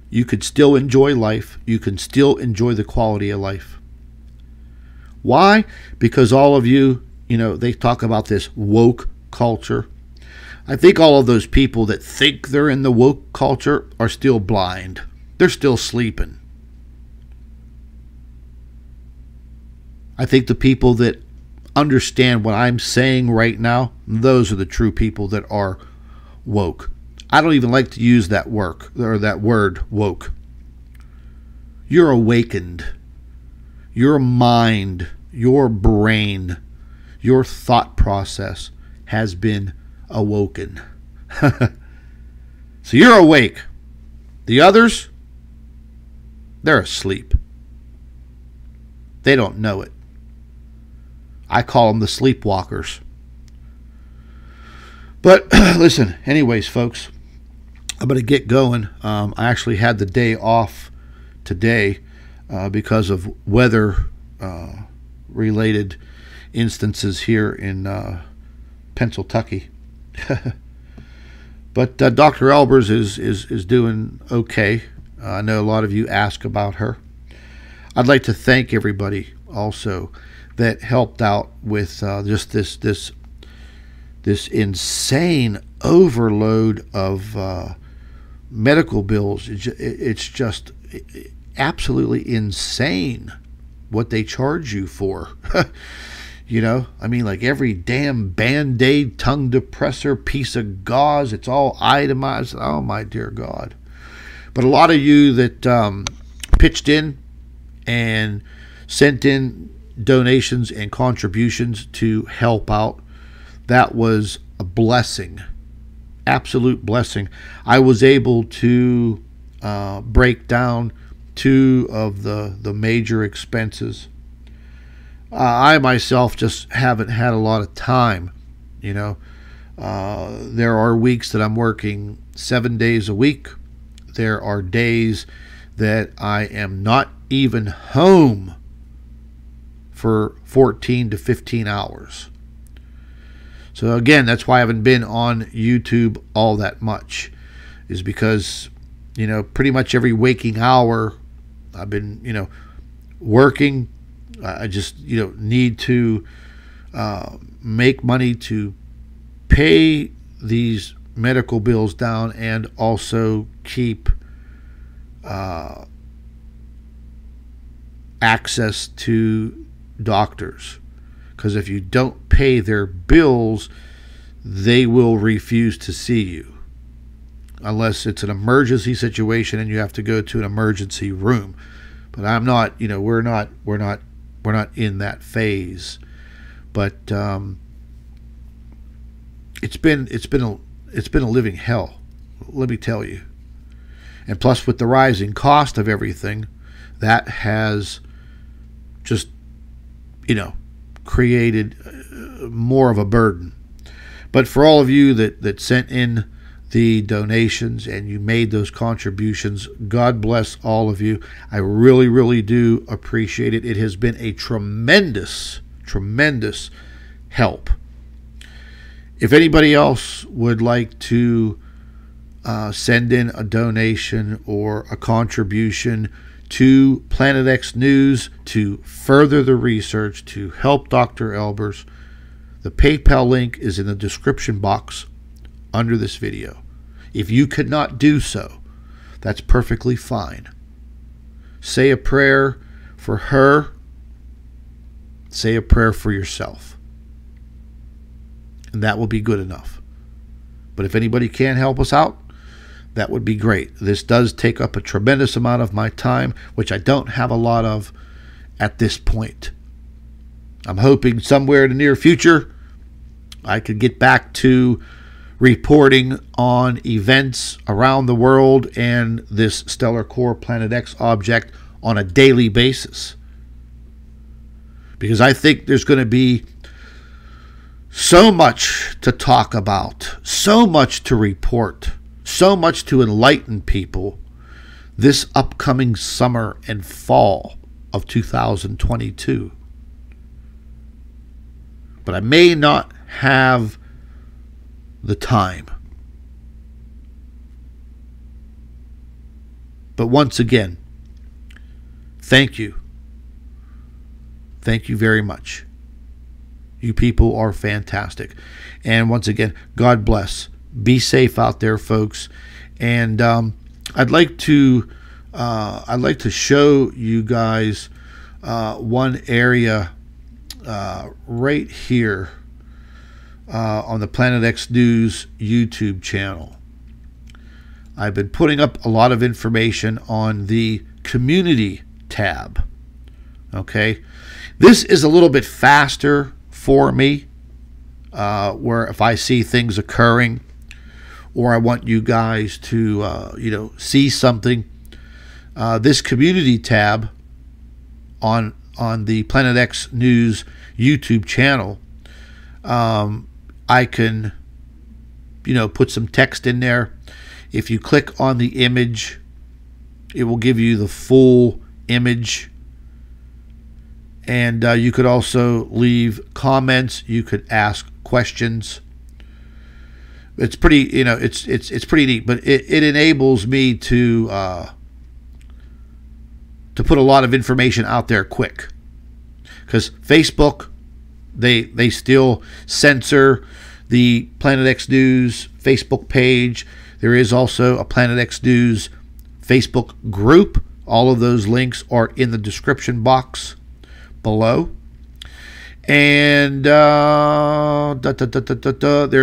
Speaker 1: You could still enjoy life. You can still enjoy the quality of life. Why? Because all of you, they talk about this woke culture. I think all of those people that think they're in the woke culture are still blind. They're still sleeping. I think the people that understand what I'm saying right now, those are the true people that are woke. I don't even like to use that word woke. You're awakened. Your mind, your brain, your thought process has been awoken. So you're awake. The others, they're asleep. They don't know it. I call them the sleepwalkers. But listen, anyways, folks, I'm going to get going. I actually had the day off today because of weather-related instances here in Pennsylvania. But Dr. Albers is doing okay. I know a lot of you ask about her. I'd like to thank everybody also that helped out with just this insane overload of medical bills. It's just absolutely insane what they charge you for. I mean, like every damn Band-Aid, tongue depressor, piece of gauze, it's all itemized. Oh, my dear God. But a lot of you that pitched in and sent in donations and contributions to help out, that was a blessing, absolute blessing. I was able to break down 2 of the major expenses. I myself just haven't had a lot of time. There are weeks that I'm working 7 days a week. There are days that I am not even home for 14 to 15 hours. So again, that's why I haven't been on YouTube all that much, is because, pretty much every waking hour I've been, working. I just, need to make money to pay these medical bills down and also keep access to doctors. Because if you don't pay their bills, they will refuse to see you. Unless it's an emergency situation and you have to go to an emergency room. But I'm not, we're not in that phase. But it's been a living hell, let me tell you. And plus, with the rising cost of everything, that has just, created more of a burden. But for all of you that sent in the donations and you made those contributions, God bless all of you. I really, really do appreciate it. It has been a tremendous, tremendous help. If anybody else would like to send in a donation or a contribution to Planet X News to further the research, to help Dr. Elbers, the PayPal link is in the description box under this video. If you could not do so, that's perfectly fine. Say a prayer for her. Say a prayer for yourself. And that will be good enough. But if anybody can help us out, that would be great. This does take up a tremendous amount of my time, which I don't have a lot of at this point. I'm hoping somewhere in the near future I could get back to reporting on events around the world and this stellar core Planet X object on a daily basis. Because I think there's going to be so much to talk about, so much to report, so much to enlighten people this upcoming summer and fall of 2022. But I may not have the time. But once again, thank you. Thank you very much. You people are fantastic. And once again, God bless. Be safe out there, folks. And I'd like to show you guys one area right here on the Planet X News YouTube channel. I've been putting up a lot of information on the community tab. Okay, this is a little bit faster for me, where if I see things occurring or I want you guys to see something, this community tab on the Planet X News YouTube channel, I can put some text in there. If you click on the image, it will give you the full image. And you could also leave comments. You could ask questions. It's pretty, it's pretty neat. But it enables me to put a lot of information out there quick. Because Facebook, they still censor the Planet X News Facebook page. There is also a Planet X News Facebook group. All of those links are in the description box below. And there's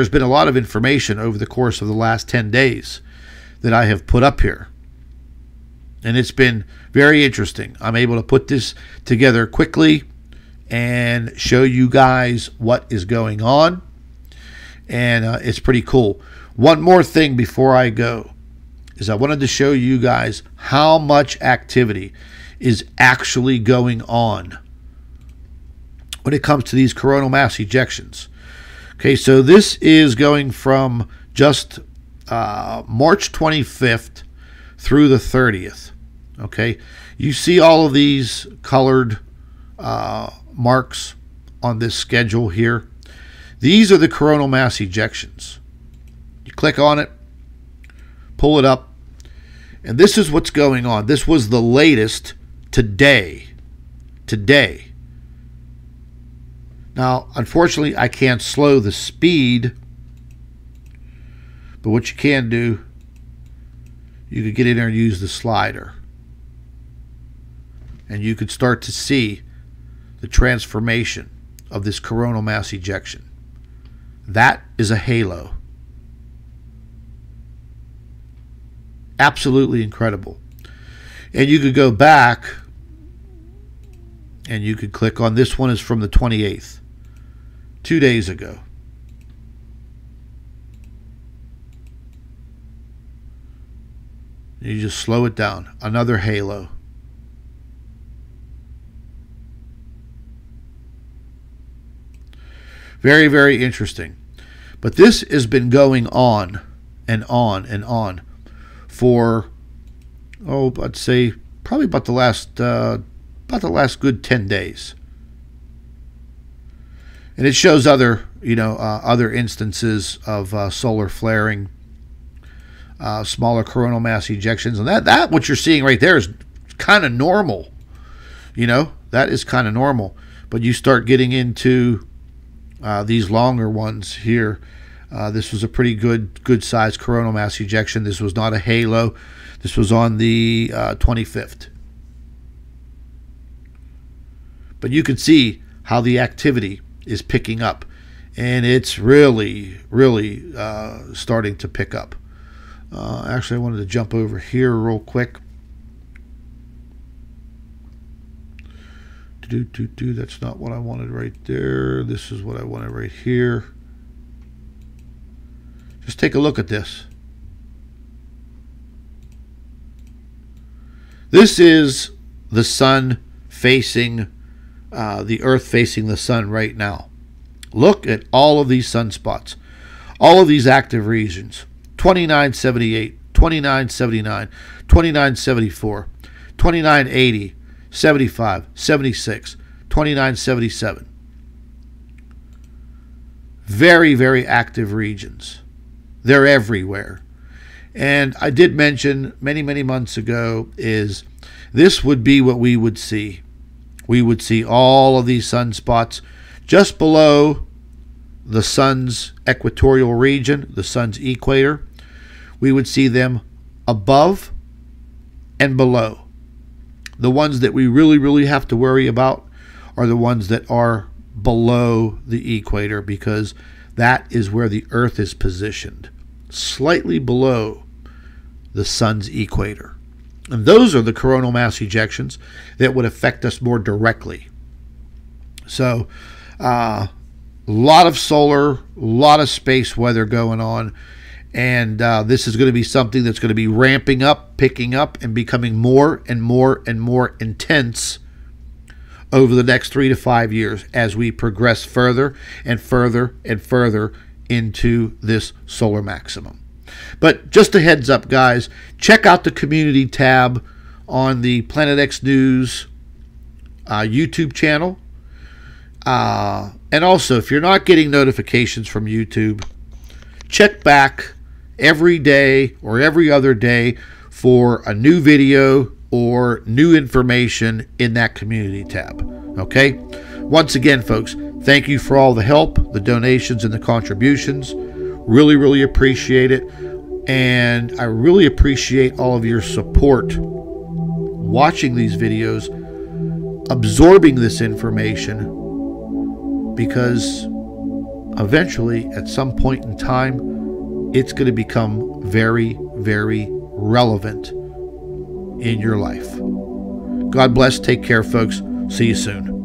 Speaker 1: been a lot of information over the course of the last 10 days that I have put up here. And it's been very interesting. I'm able to put this together quickly and show you guys what is going on. And it's pretty cool. One more thing before I go is I wanted to show you guys how much activity is actually going on when it comes to these coronal mass ejections. Okay, so this is going from just March 25th through the 30th. Okay, you see all of these colored marks on this schedule here. These are the coronal mass ejections. You click on it, pull it up, and this is what's going on. This was the latest today. Now, unfortunately, I can't slow the speed, but what you can do, you could get in there and use the slider. And you could start to see the transformation of this coronal mass ejection. That is a halo. Absolutely incredible. And you could go back and you could click on this one is from the 28th, 2 days ago. You just slow it down. Another halo. Very, very interesting. But this has been going on and on and on for, oh, I'd say probably about the last good 10 days. And it shows other, other instances of solar flaring, smaller coronal mass ejections, and that what you're seeing right there is kind of normal. That is kind of normal. But you start getting into these longer ones here. This was a pretty good sized coronal mass ejection. This was not a halo. This was on the 25th. But you can see how the activity is picking up, and it's really starting to pick up. Actually, I wanted to jump over here real quick. That's not what I wanted right there. This is what I wanted right here. Just take a look at this. This is the sun facing, the Earth facing the sun right now. Look at all of these sunspots, all of these active regions. 2978, 2979, 2974, 2980, 75, 76, 2977. Very, very active regions. They're everywhere. And I did mention many months ago is this would be what we would see. We would see all of these sunspots just below the sun's equatorial region, the sun's equator. We would see them above and below. The ones that we really have to worry about are the ones that are below the equator, because that is where the Earth is positioned, slightly below the sun's equator. And those are the coronal mass ejections that would affect us more directly. So a lot of solar, a lot of space weather going on. And this is going to be something that's going to be ramping up, picking up, and becoming more and more and more intense over the next 3 to 5 years as we progress further and further and further into this solar maximum. But just a heads up, guys, check out the community tab on the Planet X News YouTube channel. And also, if you're not getting notifications from YouTube, check back every day or every other day for a new video or new information in that community tab. Okay? Once again, folks, thank you for all the help, the donations, and the contributions. Really appreciate it. And I really appreciate all of your support watching these videos, absorbing this information, because eventually, at some point in time, it's going to become very relevant in your life. God bless. Take care, folks. See you soon.